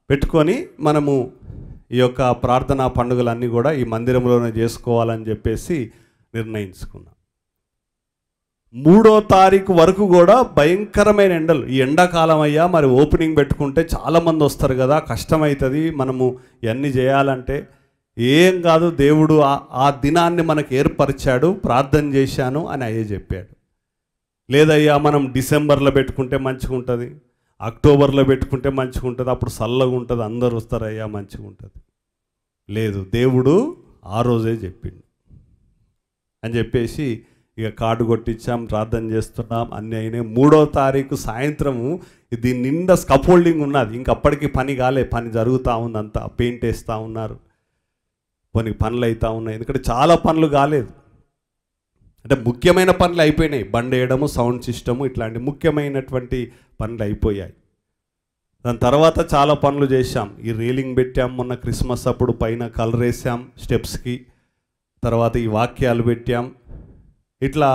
పెట్టుకొని మనము ఈ యొక్క ప్రార్థనా పండుగలన్నీ కూడా ఈ మందిరంలోనే చేసుకోవాలని చెప్పేసి నిర్ణయించుకున్నాం. 3వ తారీఖు వరకు కూడా భయంకరమైన ఎండలు. ఈ ఎండాకాలం అయ్యా, మరి ఓపెనింగ్ పెట్టుకుంటే చాలామంది వస్తారు కదా, కష్టమవుతుంది మనము ఇవన్నీ చేయాలంటే. ఏం కాదు, దేవుడు ఆ దినాన్ని మనకు ఏర్పరిచాడు, ప్రార్థన చేశాను అని అయ్యే చెప్పాడు. లేదయ్యా మనం డిసెంబర్లో పెట్టుకుంటే మంచిగా ఉంటుంది, అక్టోబర్లో పెట్టుకుంటే మంచిగా ఉంటుంది, అప్పుడు చల్లగా ఉంటుంది, అందరు వస్తారయ్యా మంచిగా ఉంటుంది. లేదు, దేవుడు ఆ రోజే చెప్పిండు అని చెప్పేసి ఇక కార్డు కొట్టించాం, ప్రార్థన చేస్తున్నాం, అన్నీ అయినాయి. 3వ తారీఖు సాయంత్రము దీని నిండా స్కఫోల్డింగ్ ఉన్నది. ఇంకప్పటికీ పని కాలే, పని జరుగుతూ ఉంది, అంతా పెయింట్ వేస్తూ ఉన్నారు, కొన్ని పనులు అవుతూ ఉన్నాయి. ఎందుకంటే చాలా పనులు కాలేదు, అంటే ముఖ్యమైన పనులు అయిపోయినాయి. బండి వేయడము, సౌండ్ సిస్టము, ఇట్లాంటి ముఖ్యమైనటువంటి పనులు అయిపోయాయి. దాని తర్వాత చాలా పనులు చేశాం. ఈ రీలింగ్ పెట్టాం, మొన్న క్రిస్మస్ అప్పుడు పైన కలర్ వేసాం స్టెప్స్కి, తర్వాత ఈ వాక్యాలు పెట్టాం, ఇట్లా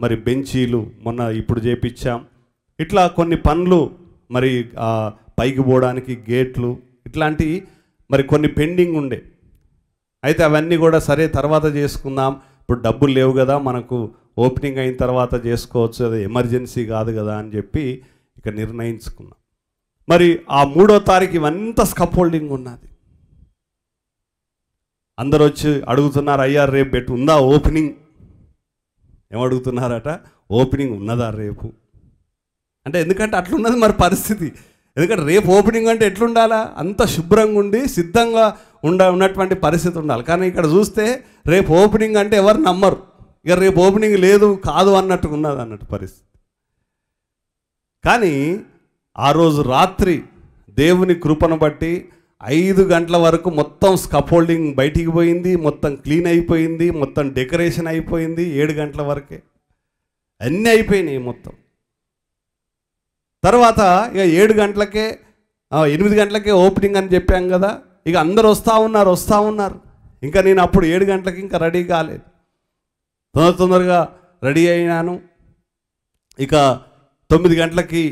మరి బెంచీలు మొన్న ఇప్పుడు చేపించాం. ఇట్లా కొన్ని పనులు మరి పైకి పోవడానికి గేట్లు, ఇట్లాంటి మరి కొన్ని పెండింగ్ ఉండే. అయితే అవన్నీ కూడా సరే తర్వాత చేసుకుందాం, ఇప్పుడు డబ్బులు లేవు కదా మనకు, ఓపెనింగ్ అయిన తర్వాత చేసుకోవచ్చు, అది ఎమర్జెన్సీ కాదు కదా అని చెప్పి ఇక నిర్ణయించుకున్నాం. మరి ఆ 3వ తారీఖు ఇవంతా స్కఫోల్డింగ్ ఉన్నది. అందరూ వచ్చి అడుగుతున్నారు, అయ్యా రేపు పెట్టి ఉందా ఓపెనింగ్? ఏమడుగుతున్నారట, ఓపెనింగ్ ఉన్నదా రేపు అంటే. ఎందుకంటే అట్లున్నది మరి పరిస్థితి. ఎందుకంటే రేపు ఓపెనింగ్ అంటే ఎట్లుండాలా, అంత శుభ్రంగా ఉండి సిద్ధంగా ఉన్నటువంటి పరిస్థితి ఉండాలి. కానీ ఇక్కడ చూస్తే రేపు ఓపెనింగ్ అంటే ఎవరు నమ్మరు, ఇక రేపు ఓపెనింగ్ లేదు కాదు అన్నట్టు ఉన్నది అన్నట్టు పరిస్థితి. కానీ ఆ రోజు రాత్రి దేవుని కృపను బట్టి 5 గంటల వరకు మొత్తం స్కఫోల్డింగ్ బయటికి పోయింది, మొత్తం క్లీన్ అయిపోయింది, మొత్తం డెకరేషన్ అయిపోయింది. 7 గంటల వరకే అన్నీ అయిపోయినాయి మొత్తం. తర్వాత ఇక 7 గంటలకే 8 గంటలకే ఓపెనింగ్ అని చెప్పాం కదా, ఇక అందరు వస్తూ ఉన్నారు. ఇంకా నేను అప్పుడు 7 గంటలకి ఇంకా రెడీ కాలేదు, తొందరగా రెడీ అయినాను. ఇక 9 గంటలకి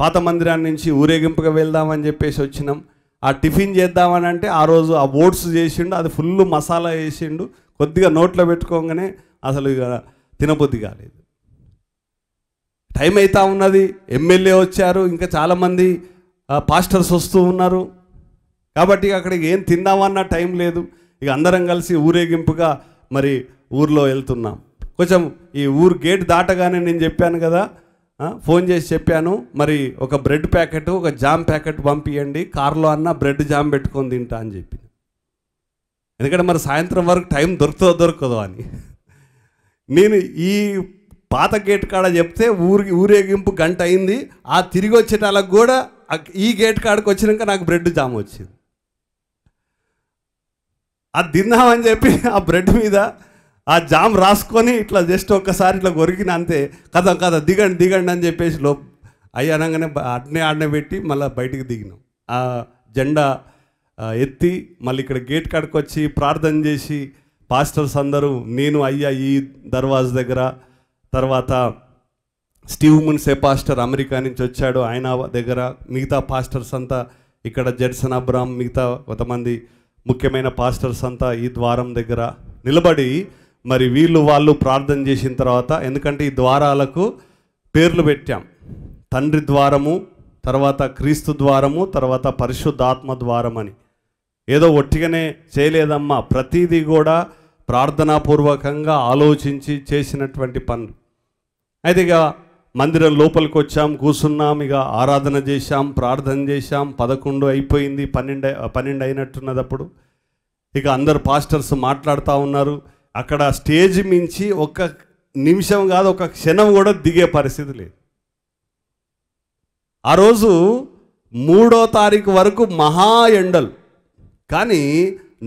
పాత మందిరాన్ని నుంచి ఊరేగింపుగా వెళ్దామని చెప్పేసి వచ్చినాం. ఆ టిఫిన్ చేద్దామని అంటే ఆ రోజు ఆ ఓట్స్ చేసిండు, అది ఫుల్ మసాలా వేసిండు, కొద్దిగా నోట్లో పెట్టుకోగానే అసలు ఇక తినబుద్ధి కాలేదు. టైం అవుతా ఉన్నది, ఎమ్మెల్యే వచ్చారు, ఇంకా చాలామంది పాస్టర్స్ వస్తూ ఉన్నారు. కాబట్టి అక్కడికి ఏం తిందామన్న టైం లేదు. ఇక అందరం కలిసి ఊరేగింపుగా మరి ఊర్లో వెళ్తున్నాం. కొంచెం ఈ ఊరు గేట్ దాటగానే నేను చెప్పాను కదా, ఫోన్ చేసి చెప్పాను, మరి ఒక బ్రెడ్ ప్యాకెట్, ఒక జామ్ ప్యాకెట్ పంపించండి, కార్లో అన్న బ్రెడ్ జామ్ పెట్టుకొని తింటా అని చెప్పి. ఎందుకంటే మరి సాయంత్రం వరకు టైం దొరకదో అని నేను ఈ పాత గేట్ కాడ చెప్తే ఊరేగింపు గంట అయింది. ఆ తిరిగి వచ్చేటాలకు కూడా ఈ గేట్ కాడకు వచ్చినాక నాకు బ్రెడ్ జామ్ వచ్చింది. అది తిందామని చెప్పి ఆ బ్రెడ్ మీద ఆ జామ్ రాసుకొని ఇట్లా జస్ట్ ఒక్కసారి ఇట్లా కొరికిన అంతే, కదా దిగండి అని చెప్పేసి అయ్యానంగానే ఆడనే పెట్టి మళ్ళీ బయటికి దిగినాం. ఆ జెండా ఎత్తి మళ్ళీ ఇక్కడ గేట్ కాడకు వచ్చి ప్రార్థన చేసి పాస్టర్స్ అందరూ, నేను అయ్యా ఈ దర్వాజ దగ్గర, తర్వాత స్టీవ్ మున్సే పాస్టర్ అమెరికా నుంచి వచ్చాడు ఆయన దగ్గర, మిగతా పాస్టర్స్ అంతా ఇక్కడ జడ్సన్ అబ్రామ్, మిగతా కొంతమంది ముఖ్యమైన పాస్టర్స్ అంతా ఈ ద్వారం దగ్గర నిలబడి మరి వాళ్ళు ప్రార్థన చేసిన తర్వాత, ఎందుకంటే ఈ ద్వారాలకు పేర్లు పెట్టాం, తండ్రి ద్వారము, తర్వాత క్రీస్తు ద్వారము, తర్వాత పరిశుద్ధాత్మ ద్వారం అని. ఏదో ఒట్టిగానే చేయలేదమ్మా, ప్రతిదీ కూడా ప్రార్థనాపూర్వకంగా ఆలోచించి చేసినటువంటి పనులు. అయితే ఇక మందిరం లోపలికి వచ్చాం, కూర్చున్నాం, ఇక ఆరాధన చేశాం, ప్రార్థన చేశాం. 11 అయిపోయింది, 12 అయినట్టున్నది అప్పుడు. ఇక అందరు పాస్టర్స్ మాట్లాడుతూ ఉన్నారు. అక్కడ స్టేజ్ మించి ఒక్క నిమిషం కాదు, ఒక క్షణం కూడా దిగే పరిస్థితి లేదు. ఆ రోజు 3వ తారీఖు వరకు మహా ఎండలు, కానీ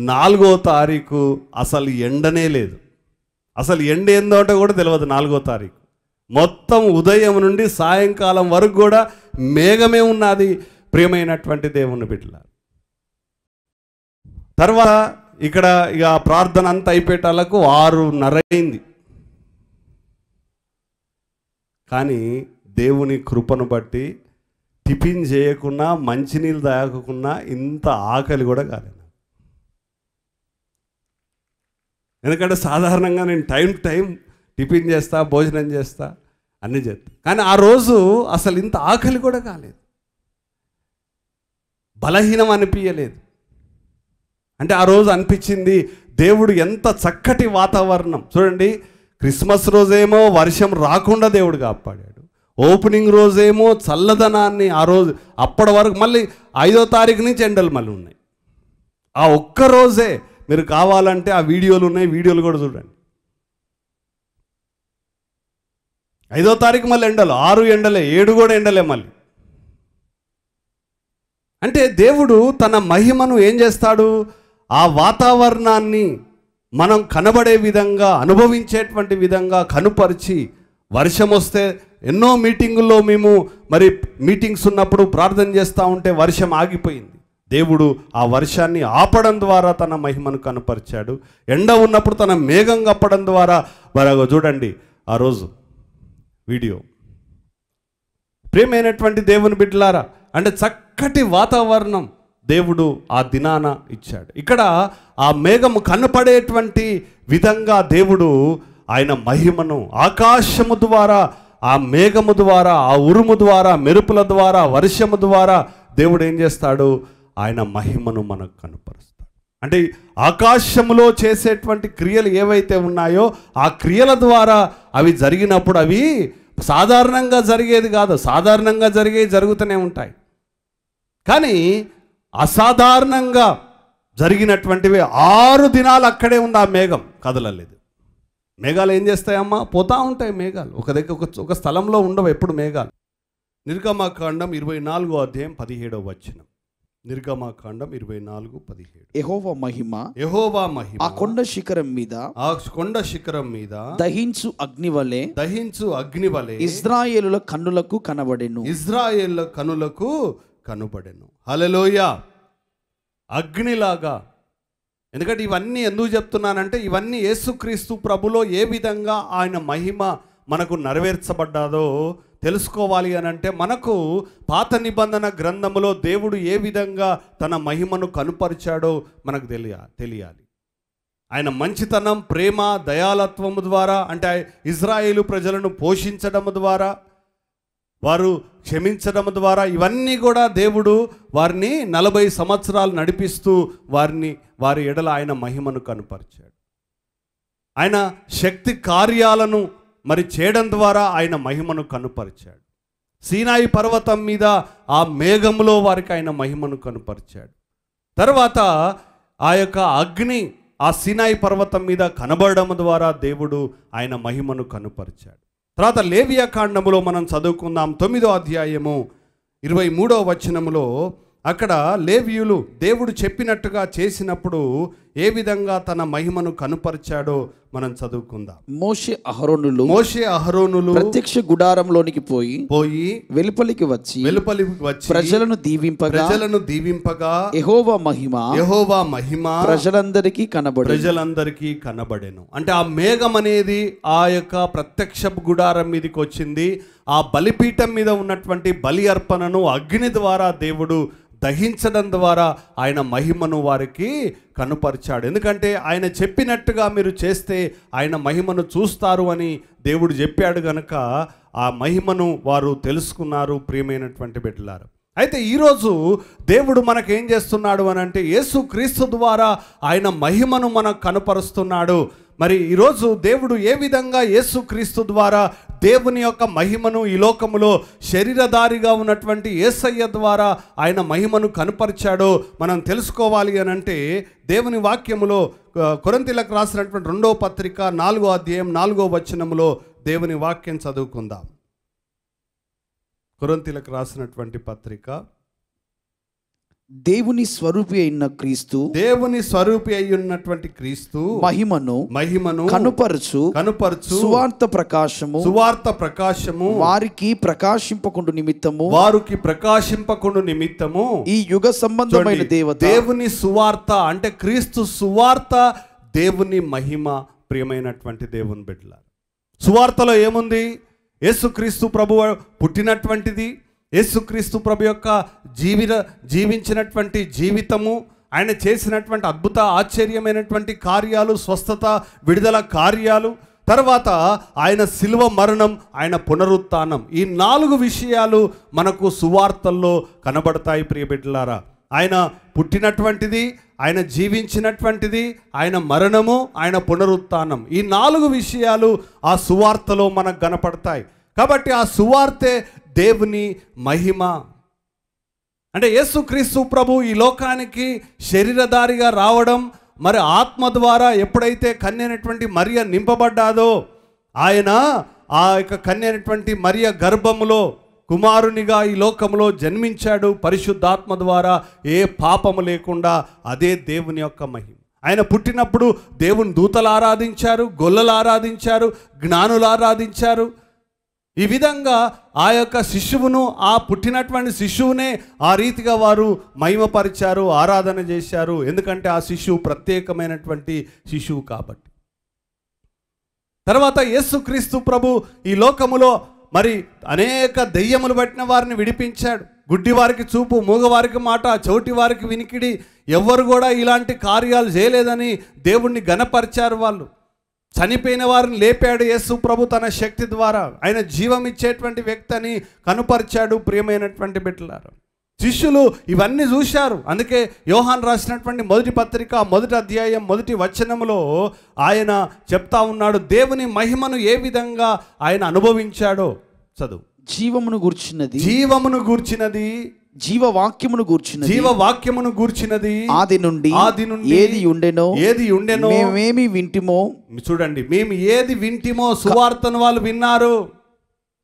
4వ తారీఖు అసలు ఎండనే లేదు. అసలు ఎండ ఏందోటో కూడా తెలియదు. 4వ తారీఖు మొత్తం ఉదయం నుండి సాయంకాలం వరకు కూడా మేఘమే ఉన్నది. ప్రియమైనటువంటి దేవుని బిడ్డలారా, తర్వాత ఇక్కడ ఇక ప్రార్థన అంతా అయిపోయేటాలకు 6:30 అయింది. కానీ దేవుని కృపను బట్టి టిఫిన్ చేయకుండా, మంచినీళ్ళు తాగకుండా ఇంత ఆకలి కూడా కాలేదు. ఎందుకంటే సాధారణంగా నేను టైం టిఫిన్ చేస్తా, భోజనం చేస్తా, అన్నీ చేస్తా. కానీ ఆ రోజు అసలు ఇంత ఆకలి కూడా కాలేదు, బలహీనం అనిపించలేదు. అంటే ఆ రోజు అనిపించింది దేవుడు ఎంత చక్కటి వాతావరణం. చూడండి, క్రిస్మస్ రోజేమో వర్షం రాకుండా దేవుడు కాపాడాడు, ఓపెనింగ్ రోజేమో చల్లదనాన్ని. ఆ రోజు అప్పటి వరకు మళ్ళీ 5వ తారీఖు నుంచి ఎండలు మళ్ళీ ఉన్నాయి. ఆ ఒక్కరోజే మీరు కావాలంటే ఆ వీడియోలు ఉన్నాయి, వీడియోలు కూడా చూడండి. 5వ తారీఖు మళ్ళీ ఎండలు, 6 ఎండలే, 7 కూడా ఎండలే మళ్ళీ. అంటే దేవుడు తన మహిమను ఏం చేస్తాడు? ఆ వాతావరణాన్ని మనం కనబడే విధంగా, అనుభవించేటువంటి విధంగా కనుపరిచి, వర్షం వస్తే ఎన్నో మీటింగుల్లో మేము మరి మీటింగ్స్ ఉన్నప్పుడు ప్రార్థన చేస్తూ ఉంటే వర్షం ఆగిపోయింది. దేవుడు ఆ వర్షాన్ని ఆపడం ద్వారా తన మహిమను కనపరిచాడు. ఎండ ఉన్నప్పుడు తన మేఘం కప్పడం ద్వారా మరొక చూడండి ఆ రోజు వీడియో. ప్రియమైనటువంటి దేవుని బిడ్డలారా, అంటే చక్కటి వాతావరణం దేవుడు ఆ దినాన ఇచ్చాడు. ఇక్కడ ఆ మేఘము కనపడేటువంటి విధంగా దేవుడు ఆయన మహిమను ఆకాశము ద్వారా, ఆ మేఘము ద్వారా, ఆ ఉరుము ద్వారా, మెరుపుల ద్వారా, వర్షము ద్వారా దేవుడు ఏం చేస్తాడు? ఆయన మహిమను మనకు కనపరుస్తాడు. అంటే ఆకాశములో చేసేటువంటి క్రియలు ఏవైతే ఉన్నాయో ఆ క్రియల ద్వారా అవి జరిగినప్పుడు అవి సాధారణంగా జరిగేది కాదు, సాధారణంగా జరుగుతూనే ఉంటాయి. కానీ అసాధారణంగా జరిగినటువంటివి 6 దినాలు అక్కడే ఉంది. ఆ మేఘం కదలలేదు. మేఘాలు ఏం చేస్తాయమ్మా? పోతా ఉంటాయి మేఘాలు. ఒక దగ్గర ఒక స్థలంలో ఉండవు ఎప్పుడు మేఘాలు. నిర్గమకాండం 24వ అధ్యాయం 17వ వచనం. నిర్గమకాండం 24:17. యెహోవా మహిమ ఆ కొండ శిఖరం మీద దహించు అగ్ని వలె ఇశ్రాయేలుల కన్నులకు కనబడెను. హల్లెలూయా. అగ్నిలాగా. ఎందుకంటే ఇవన్నీ ఎందుకు చెప్తున్నానంటే ఇవన్నీ యేసుక్రీస్తు ప్రభులో ఏ విధంగా ఆయన మహిమ మనకు నెరవేర్చబడ్డాదో తెలుసుకోవాలి అని అంటే మనకు పాత నిబంధన గ్రంథములో దేవుడు ఏ విధంగా తన మహిమను కనుపరిచాడో మనకు తెలియాలి. ఆయన మంచితనం, ప్రేమ, దయాలత్వము ద్వారా, అంటే ఇజ్రాయేలు ప్రజలను పోషించడము ద్వారా, వారు క్షమించడం ద్వారా, ఇవన్నీ కూడా దేవుడు వారిని 40 సంవత్సరాలు నడిపిస్తూ వారి ఎడల ఆయన మహిమను కనుపరిచాడు. ఆయన శక్తి కార్యాలను మరి చేయడం ద్వారా ఆయన మహిమను కనుపరిచాడు. సీనాయి పర్వతం మీద ఆ మేఘములో వారికి ఆయన మహిమను కనుపరిచాడు. తర్వాత ఆ యొక్క అగ్ని ఆ సీనాయి పర్వతం మీద కనబడడం ద్వారా దేవుడు ఆయన మహిమను కనుపరిచాడు. తర్వాత లేవియా కాండములో మనం చదువుకుందాం 9వ అధ్యాయము 23వ వచనములో. అక్కడ లేవీయులు దేవుడు చెప్పినట్టుగా చేసినప్పుడు ఏ విధంగా తన మహిమను కనుపరిచాడో మనం చదువుకుందాం. మోషే అహరోనులు ప్రత్యక్ష గుడారంలోనికి పోయి వెలుపలికి వచ్చి ప్రజలను దీవింపగా యెహోవా మహిమ ప్రజలందరికీ కనబడెను. అంటే ఆ మేఘం అనేది ఆ యొక్క ప్రత్యక్ష గుడారం మీదకి వచ్చింది. ఆ బలిపీఠం మీద ఉన్నటువంటి బలి అర్పణను అగ్ని ద్వారా దేవుడు దహించడం ద్వారా ఆయన మహిమను వారికి కనుపరిచాడు. ఎందుకంటే ఆయన చెప్పినట్టుగా మీరు చేస్తే ఆయన మహిమను చూస్తారు అని దేవుడు చెప్పాడు గనుక ఆ మహిమను వారు తెలుసుకున్నారు. ప్రియమైనటువంటి బిడ్డలారా, అయితే ఈరోజు దేవుడు మనకేం చేస్తున్నాడు అని అంటే యేసుక్రీస్తు ద్వారా ఆయన మహిమను మనకు కనుపరుస్తున్నాడు. మరి ఈరోజు దేవుడు ఏ విధంగా యేసుక్రీస్తు ద్వారా దేవుని యొక్క మహిమను ఈ లోకములో శరీరధారిగా ఉన్నటువంటి యేసయ్య ద్వారా ఆయన మహిమను కనుపరిచాడో మనం తెలుసుకోవాలి అని అంటే దేవుని వాక్యములో కొరింథీయులకు రాసినటువంటి 2వ పత్రిక 4వ అధ్యాయం 4వ వచనములో దేవుని వాక్యం చదువుకుందాం. కొరింథీయులకు రాసినటువంటి పత్రిక. దేవుని స్వరూపి అయినటువంటి క్రీస్తు మహిమను కనుపరచు సువార్త ప్రకాశము వారికి ప్రకాశింపకుండు నిమిత్తము ఈ యుగ సంబంధమైన దేవుని సువార్త అంటే క్రీస్తు సువార్త, దేవుని మహిమ. ప్రియమైనటువంటి దేవుని బిడ్డలారా, సువార్తలో ఏముంది? యేసుక్రీస్తు ప్రభువు పుట్టినటువంటిది, యేసుక్రీస్తు ప్రభు యొక్క జీవించినటువంటి జీవితము, ఆయన చేసినటువంటి అద్భుత ఆశ్చర్యమైనటువంటి కార్యాలు, స్వస్థత, విడుదల కార్యాలు, తర్వాత ఆయన శిలువ మరణం, ఆయన పునరుత్థానం. ఈ 4 విషయాలు మనకు సువార్తల్లో కనబడతాయి. ప్రియ బిడ్డలారా, ఆయన పుట్టినటువంటిది, ఆయన జీవించినటువంటిది, ఆయన మరణము, ఆయన పునరుత్థానం, ఈ 4 విషయాలు ఆ సువార్తలో మనకు కనపడతాయి. కాబట్టి ఆ సువార్తే దేవుని మహిమ. అంటే యేసుక్రీస్తు ప్రభు ఈ లోకానికి శరీరధారిగా రావడం, మరి ఆత్మ ద్వారా ఎప్పుడైతే కన్యైనటువంటి మరియ నింపబడ్డాదో ఆయన ఆ యొక్క కన్య అయినటువంటి మరియ గర్భములో కుమారునిగా ఈ లోకంలో జన్మించాడు పరిశుద్ధాత్మ ద్వారా, ఏ పాపము లేకుండా. అదే దేవుని యొక్క మహిమ. ఆయన పుట్టినప్పుడు దేవుని దూతలు ఆరాధించారు, గొల్లలు ఆరాధించారు, జ్ఞానులు ఆరాధించారు. ఈ విధంగా ఆ యొక్క శిశువును, ఆ పుట్టినటువంటి శిశువునే ఆ రీతిగా వారు మహిమపరిచారు, ఆరాధన చేశారు. ఎందుకంటే ఆ శిశువు ప్రత్యేకమైనటువంటి శిశువు కాబట్టి. తర్వాత యేసుక్రీస్తు ప్రభు ఈ లోకములో మరి అనేక దెయ్యములు పట్టిన వారిని విడిపించాడు. గుడ్డి వారికి చూపు, మూగవారికి మాట, చెవిటి వారికి వినికిడి. ఎవ్వరు కూడా ఇలాంటి కార్యాలు చేయలేదని దేవుణ్ణి ఘనపరిచారు వాళ్ళు. చనిపోయిన వారిని లేపాడు యేసు ప్రభు తన శక్తి ద్వారా. ఆయన జీవం ఇచ్చేటువంటి వ్యక్తి అని కనుపరిచాడు. ప్రియమైనటువంటి బిడ్డలారా, శిష్యులు ఇవన్నీ చూశారు. అందుకే యోహాన్ రాసినటువంటి మొదటి పత్రిక 1వ అధ్యాయం 1వ వచనములో ఆయన చెప్తా ఉన్నాడు దేవుని మహిమను ఏ విధంగా ఆయన అనుభవించాడో. చదువు. జీవమును గూర్చినది, జీవమును గూర్చినది, జీవవాక్యమును గూర్చినది, జీవవాక్యమును గూర్చినది, ఆది నుండి ఏది ఉండెనో మేమేమి వింటిమో. చూడండి, మేము ఏది వింటిమో సువార్తను వాళ్ళు విన్నారు.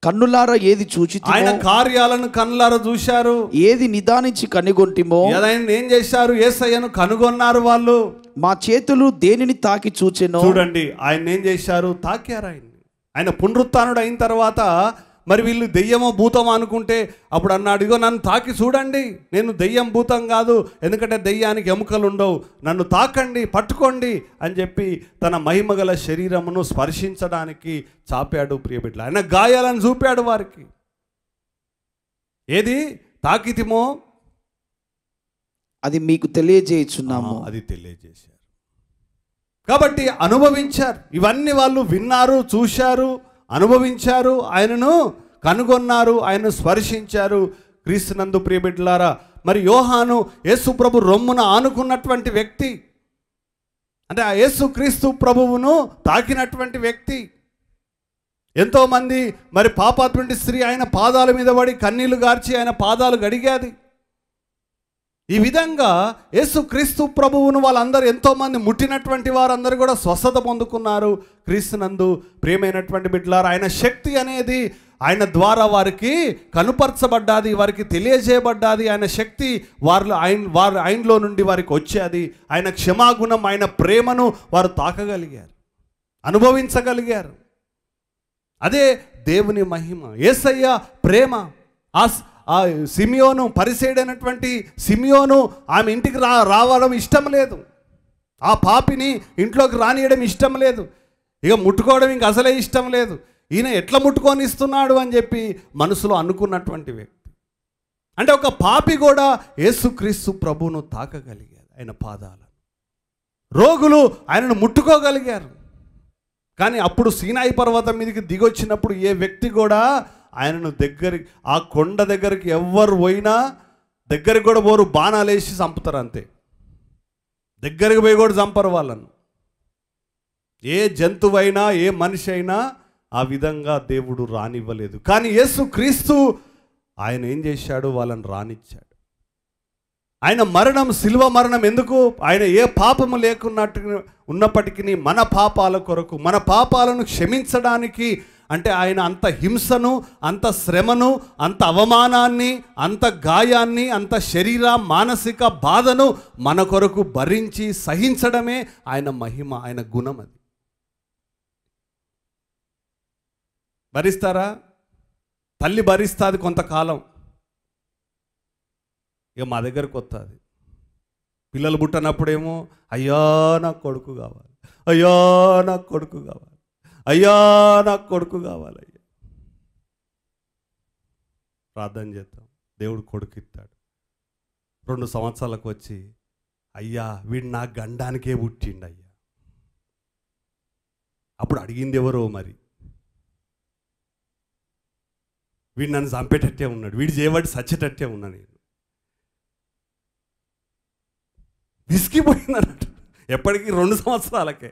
కన్నులారా ఏది చూచితిమో, ఆయన కార్యాలను కన్నులారా చూశారు. ఏది నిదానించి కనుగొంటిమో, ఆయన ఏం చేశారు? యేసయ్యను కనుగొన్నారు వాళ్ళు. మా చేతులు దేనిని తాకి చూచెనో. చూడండి, ఆయన ఏం చేశారు? తాకారు ఆయన్ని. ఆయన పునరుత్థానుడు అయిన తర్వాత మరి వీళ్ళు దెయ్యమో భూతమో అనుకుంటే అప్పుడు అన్నాడు, ఇగో నన్ను తాకి చూడండి, నేను దెయ్యం భూతం కాదు, ఎందుకంటే దెయ్యానికి ఎముకలు ఉండవు, నన్ను తాకండి, పట్టుకోండి అని చెప్పి తన మహిమగల శరీరమును స్పర్శించడానికి చాపాడు. ప్రియబిడ్డలు, ఆయన గాయాలను చూపాడు వారికి. ఏది తాకితిమో అది మీకు తెలియజేయుచున్నాము. అది తెలియజేశారు కాబట్టి అనుభవించారు. ఇవన్నీ వాళ్ళు విన్నారు, చూశారు, అనుభవించారు, ఆయనను కనుగొన్నారు, ఆయనను స్పర్శించారు. క్రీస్తునందు ప్రియబిడ్డలారా, మరి యోహాను యేసు ప్రభు రొమ్మున ఆనుకున్నటువంటి వ్యక్తి, అంటే ఆ యేసు క్రీస్తు ప్రభువును తాకినటువంటి వ్యక్తి. ఎంతోమంది మరి పాపాత్ముడి స్త్రీ ఆయన పాదాల మీద పడి కన్నీళ్లు గార్చి ఆయన పాదాలు గడిగాది. ఈ విధంగా యేసు క్రీస్తు ప్రభువును వాళ్ళందరూ ఎంతోమంది ముట్టినటువంటి వారందరూ కూడా స్వస్థత పొందుకున్నారు. క్రీస్తునందు ప్రియమైనటువంటి బిడ్డలారా, ఆయన శక్తి అనేది ఆయన ద్వారా వారికి కనుపరచబడ్డాది, వారికి తెలియజేయబడ్డాది. ఆయన శక్తి ఆయనలో నుండి వారికి వచ్చేది. ఆయన క్షమాగుణం, ఆయన ప్రేమను వారు తాకగలిగారు, అనుభవించగలిగారు. అదే దేవుని మహిమ, యేసయ్య ప్రేమ. ఆ సిమియోను, పరిసేయుడైనటువంటి సిమియోను ఆమె ఇంటికి రావడం ఇష్టం లేదు, ఆ పాపిని ఇంట్లోకి రానియడం ఇష్టం లేదు, ఇక ముట్టుకోవడం ఇంక అసలే ఇష్టం లేదు. ఈయన ఎట్లా ముట్టుకొని ఇస్తున్నాడు అని చెప్పి మనసులో అనుకున్నటువంటి వ్యక్తి. అంటే ఒక పాపి కూడా యేసుక్రీస్తు ప్రభువును తాకగలిగారు, ఆయన పాదాలను. రోగులు ఆయనను ముట్టుకోగలిగారు. కానీ అప్పుడు సీనాయి పర్వతం మీదకి దిగొచ్చినప్పుడు ఏ వ్యక్తి కూడా ఆయనను ఆ కొండ దగ్గరికి ఎవ్వరు పోయినా దగ్గరికి కూడా పోరు, బాణాలు వేసి చంపుతారు అంతే. దగ్గరికి పోయి కూడా చంపరు వాళ్ళను. ఏ జంతువైనా ఏ మనిషి అయినా ఆ విధంగా దేవుడు రానివ్వలేదు. కానీ యేసు క్రీస్తు ఆయన ఏం చేశాడు? వాళ్ళని రానిచ్చాడు. ఆయన మరణం, శిలువ మరణం ఎందుకు? ఆయన ఏ పాపము లేకున్నట్టు ఉన్నప్పటికీ మన పాపాల కొరకు, మన పాపాలను క్షమించడానికి. అంటే ఆయన అంత హింసను, అంత శ్రమను, అంత అవమానాన్ని, అంత గాయాన్ని, అంత శరీర మానసిక బాధను మన కొరకు భరించి సహించడమే ఆయన మహిమ, ఆయన గుణం. అది భరిస్తారా? తల్లి భరిస్తుంది కొంతకాలం, ఇక మా దగ్గరకు వస్తుంది. పిల్లలు పుట్టినప్పుడేమో అయ్యా నాకు కొడుకు కావాలి, అయ్యా నాకు కొడుకు కావాలి, అయ్యా నాకు కొడుకు కావాలి. అయ్యా ప్రార్థన చేద్దాం, దేవుడు కొడుకు ఇస్తాడు. 2 సంవత్సరాలకు వచ్చి అయ్యా వీడు నా గండానికే పుట్టిండు అయ్యా. అప్పుడు అడిగింది ఎవరో, మరి వీడు నన్ను చంపేటట్టే ఉన్నాడు, వీడు చేయబట్టి సచ్చేటట్టే ఉన్నా, నేను విసిగిపోయిందన్నట్టు. ఎప్పటికీ 2 సంవత్సరాలకే.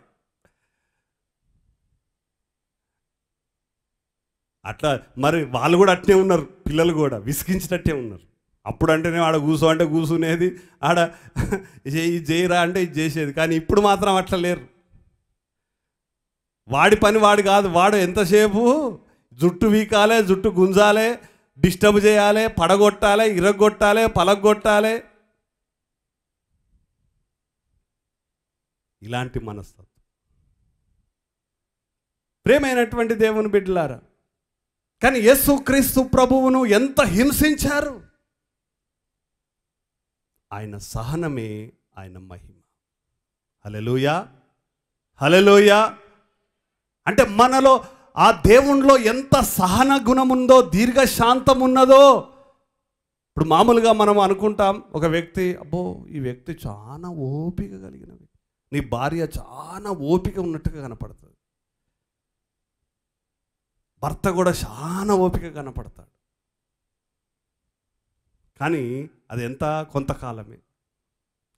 అట్లా మరి వాళ్ళు కూడా అట్నే ఉన్నారు, పిల్లలు కూడా విసిగించినట్టే ఉన్నారు. అప్పుడు అంటేనే ఆడ కూసో అంటే కూసునేది, ఆడ ఇది చేయరా అంటే ఇది చేసేది. కానీ ఇప్పుడు మాత్రం అట్లా లేరు. వాడి పని వాడు కాదు, వాడు ఎంతసేపు జుట్టు వీకాలే, జుట్టు గుంజాలే, డిస్టర్బ్ చేయాలి, పడగొట్టాలి, ఇరగొట్టాలి, పలగొట్టాలి. ఇలాంటి మనస్తత్వం. ప్రేమైనటువంటి దేవుని బిడ్డలారా, కానీ యేసుక్రీస్తు ప్రభువును ఎంత హింసించారు. ఆయన సహనమే ఆయన మహిమ. హల్లెలూయా, హల్లెలూయా. అంటే మనలో ఆ దేవునిలో ఎంత సహన గుణం ఉందో, దీర్ఘశాంతం ఉన్నదో. ఇప్పుడు మామూలుగా మనం అనుకుంటాం, ఒక వ్యక్తి, అబ్బో ఈ వ్యక్తి చాలా ఓపిక కలిగిన వ్యక్తి. నీ భార్య చాలా ఓపిక ఉన్నట్టుగా కనపడుతుంది, భర్త కూడా చాలా ఓపిక కనపడతాడు. కానీ అది ఎంత కొంతకాలమే.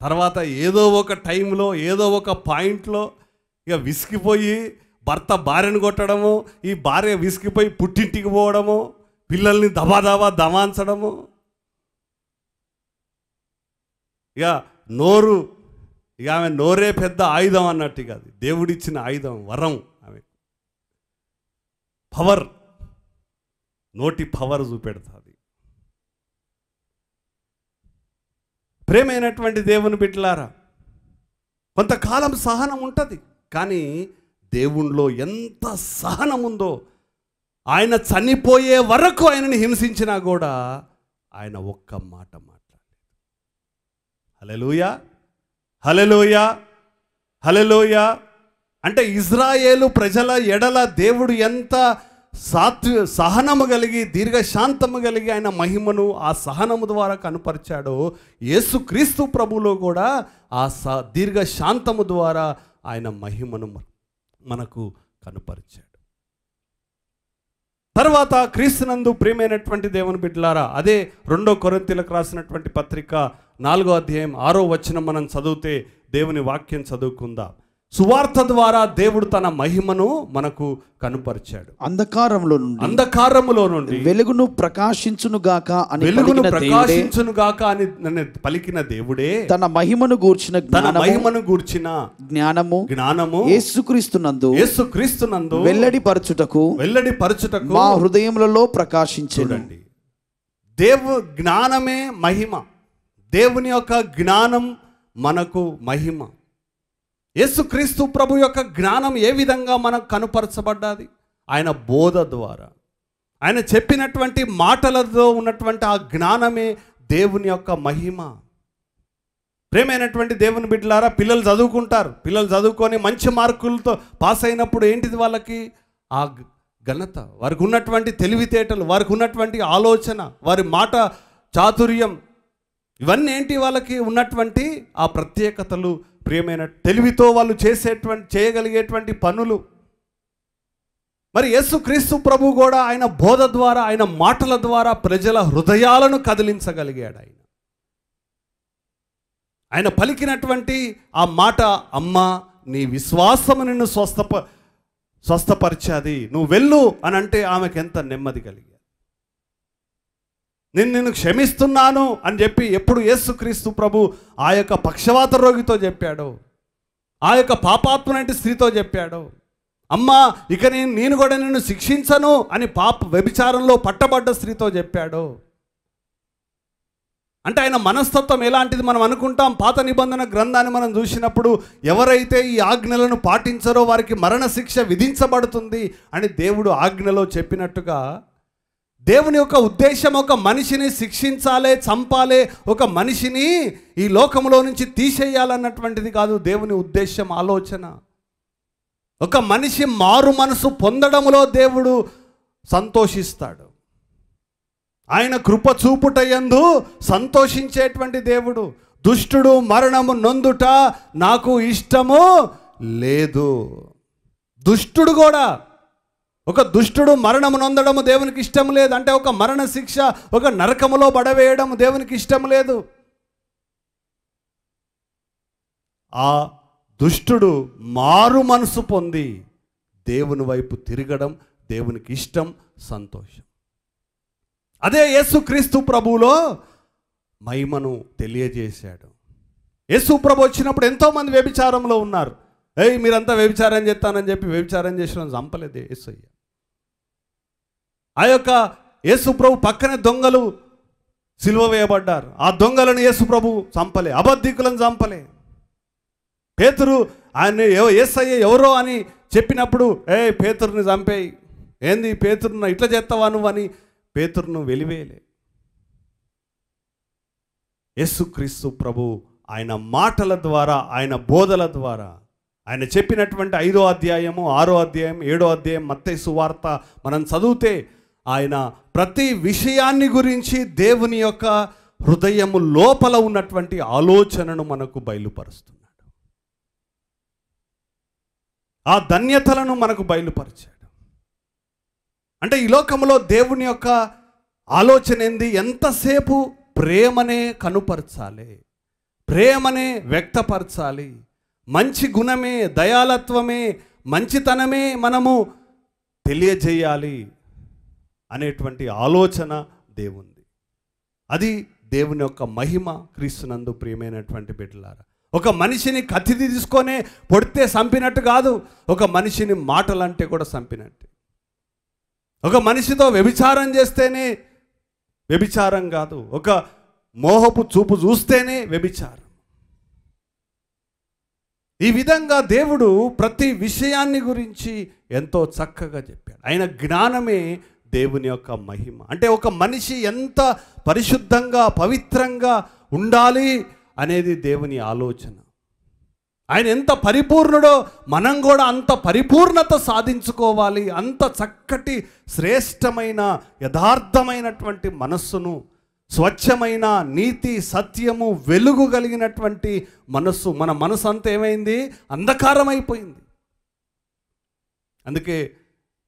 తర్వాత ఏదో ఒక టైంలో, ఏదో ఒక పాయింట్లో ఇక విసిగిపోయి భర్త భార్యను కొట్టడము, ఈ భార్య విసిగిపోయి పుట్టింటికి పోవడము, పిల్లల్ని దబాదబా దమాంచడము. ఇక నోరు, ఇక ఆమె నోరే పెద్ద ఆయుధం అన్నట్టు. ఇక అది దేవుడిచ్చిన ఆయుధం, వరం. ఆమె పవర్, నోటి పవర్ చూపెడుతుంది. ప్రేమైనటువంటి దేవుని బిడ్డలారా, కొంతకాలం సహనం ఉంటుంది, కానీ దేవునిలో ఎంత సహనం ఉందో. ఆయన చనిపోయే వరకు ఆయనని హింసించినా కూడా ఆయన ఒక్క మాట మాట్లాడలేదు. హల్లెలూయా, హల్లెలూయా, హల్లెలూయా. అంటే ఇజ్రాయేలు ప్రజల ఎడల దేవుడు ఎంత సహనము కలిగి, దీర్ఘశాంతము కలిగి ఆయన మహిమను ఆ సహనము ద్వారా కనుపరిచాడో, యేసుక్రీస్తు ప్రభువులో కూడా ఆ దీర్ఘశాంతము ద్వారా ఆయన మహిమను మనకు కనుపరిచాడు. తర్వాత క్రీస్తునందు ప్రియమైనటువంటి దేవుని బిడ్డలారా, అదే 2 కొరింథీయులకు రాసినటువంటి పత్రిక 4వ అధ్యాయం 6వ వచనం మనం చదివితే, దేవుని వాక్యం చదువుకుందాం. సువార్త ద్వారా దేవుడు తన మహిమను మనకు కనుపరిచాడు. అంధకారములో నుండి వెలుగును ప్రకాశించునుగాక అని పలికిన దేవుడే తన మహిమను గూర్చిన జ్ఞానము యేసుక్రీస్తునందు వెల్లడిపరచుటకు మా హృదయములలో ప్రకాశించెను. జ్ఞానమే మహిమ. దేవుని యొక్క జ్ఞానం మనకు మహిమ. యేసుక్రీస్తు ప్రభు యొక్క జ్ఞానం ఏ విధంగా మనకు కనుపరచబడ్డది? ఆయన బోధ ద్వారా, ఆయన చెప్పినటువంటి మాటలతో ఉన్నటువంటి ఆ జ్ఞానమే దేవుని యొక్క మహిమ. ప్రేమైనటువంటి దేవుని బిడ్డలారా, పిల్లలు చదువుకుంటారు, పిల్లలు చదువుకొని మంచి మార్కులతో పాస్ అయినప్పుడు ఏంటిది వాళ్ళకి? ఆ ఘనత, వారికి ఉన్నటువంటి తెలివితేటలు, వారికి ఉన్నటువంటి ఆలోచన, వారి మాట చాతుర్యం, ఇవన్నీ ఏంటి? వాళ్ళకి ఉన్నటువంటి ఆ ప్రత్యేకతలు, ప్రియమైన తెలివితో వాళ్ళు చేయగలిగేటువంటి పనులు. మరి యేసుక్రీస్తు ప్రభు కూడా ఆయన బోధ ద్వారా, ఆయన మాటల ద్వారా ప్రజల హృదయాలను కదిలించగలిగాడు. ఆయన పలికినటువంటి ఆ మాట, అమ్మా నీ విశ్వాసము నిన్ను స్వస్థపరిచాది, నువ్వు వెళ్ళు అని అంటే ఆమెకు ఎంత నెమ్మది కలిగాడు. నిన్ను క్షమిస్తున్నాను అని చెప్పి ఎప్పుడు యేసుక్రీస్తు ప్రభు ఆ యొక్క పక్షవాత రోగితో చెప్పాడో, ఆ యొక్క పాపాత్మునైన స్త్రీతో చెప్పాడో, అమ్మా ఇక నేను కూడా నిన్ను శిక్షించను అని వ్యభిచారంలో పట్టబడ్డ స్త్రీతో చెప్పాడో. అంటే ఆయన మనస్తత్వం ఎలాంటిది? మనం అనుకుంటాం, పాత నిబంధన గ్రంథాన్ని మనం చూసినప్పుడు ఎవరైతే ఈ ఆజ్ఞలను పాటించరో వారికి మరణశిక్ష విధించబడుతుంది అని దేవుడు ఆజ్ఞలో చెప్పినట్టుగా, దేవుని యొక్క ఉద్దేశం ఒక మనిషిని శిక్షించాలే, చంపాలే, ఒక మనిషిని ఈ లోకంలో నుంచి తీసేయాలన్నటువంటిది కాదు దేవుని ఉద్దేశం, ఆలోచన. ఒక మనిషి మారు మనసు పొందడంలో దేవుడు సంతోషిస్తాడు. ఆయన కృప చూపుటయందు సంతోషించేటువంటి దేవుడు. దుష్టుడు మరణము నొందుట నాకు ఇష్టము లేదు. దుష్టుడు కూడా, ఒక దుష్టుడు మరణము నొందడము దేవునికి ఇష్టం లేదు. అంటే ఒక మరణ శిక్ష, ఒక నరకములో పడవేయడం దేవునికి ఇష్టం లేదు. ఆ దుష్టుడు మారు మనసు పొంది దేవుని వైపు తిరగడం దేవునికి ఇష్టం, సంతోషం. అదే యేసుక్రీస్తు ప్రభువులో మహిమను తెలియజేశాడు. యేసు ప్రభు వచ్చినప్పుడు ఎంతోమంది వ్యభిచారంలో ఉన్నారు. మీరంతా వ్యభిచారం చేస్తానని చెప్పి వ్యభిచారం చేసిన చంపలేదు యేసయ్య. ఆ యొక్క యేసు ప్రభు పక్కనే దొంగలు సిలువ వేయబడ్డారు. ఆ దొంగలను యేసు ప్రభు చంపలే, అబద్ధికులను చంపలే. పేతురు ఆయన యేసయ్య ఎవరో అని చెప్పినప్పుడు పేతురుని చంపేయి, ఏంది పేతురును ఇట్లా చేస్తావా నువ్వు అని పేతురును వెలివేయలే. యేసుక్రీస్తు ప్రభు ఆయన మాటల ద్వారా, ఆయన బోధల ద్వారా, ఆయన చెప్పినటువంటి 5వ అధ్యాయము 6వ అధ్యాయం 7వ అధ్యాయం మత్తయి సువార్త మనం చదివితే ఆయన ప్రతి విషయాన్ని గురించి దేవుని యొక్క హృదయము లోపల ఉన్నటువంటి ఆలోచనను మనకు బయలుపరుస్తున్నాడు. ఆ ధన్యతలను మనకు బయలుపరిచాడు. అంటే ఈ లోకంలో దేవుని యొక్క ఆలోచన ఏంది? ఎంతసేపు ప్రేమనే కనుపరచాలి, ప్రేమనే వ్యక్తపరచాలి, మంచి గుణమే, దయాలత్వమే, మంచితనమే మనము తెలియజేయాలి అనేటువంటి ఆలోచన దేవుంది. అది దేవుని యొక్క మహిమ క్రీస్తునందు ప్రియమైనటువంటి బిడ్డలారా. ఒక మనిషిని కత్తి తీసుకొనే పొడితే చంపినట్టు కాదు, ఒక మనిషిని మాటలంటే కూడా చంపినట్టు. ఒక మనిషితో వ్యభిచారం చేస్తేనే వ్యభిచారం కాదు, ఒక మోహపు చూపు చూస్తేనే వ్యభిచారం. ఈ విధంగా దేవుడు ప్రతి విషయాన్ని గురించి ఎంతో చక్కగా చెప్పాడు. ఆయన జ్ఞానమే దేవుని యొక్క మహిమ. అంటే ఒక మనిషి ఎంత పరిశుద్ధంగా పవిత్రంగా ఉండాలి అనేది దేవుని ఆలోచన. ఆయన ఎంత పరిపూర్ణుడో మనం కూడా అంత పరిపూర్ణత సాధించుకోవాలి. అంత చక్కటి శ్రేష్టమైన యథార్థమైనటువంటి మనస్సును, స్వచ్ఛమైన నీతి సత్యము వెలుగు కలిగినటువంటి మనస్సు, మన మనసు అంతా ఏమైంది? అంధకారం అయిపోయింది. అందుకే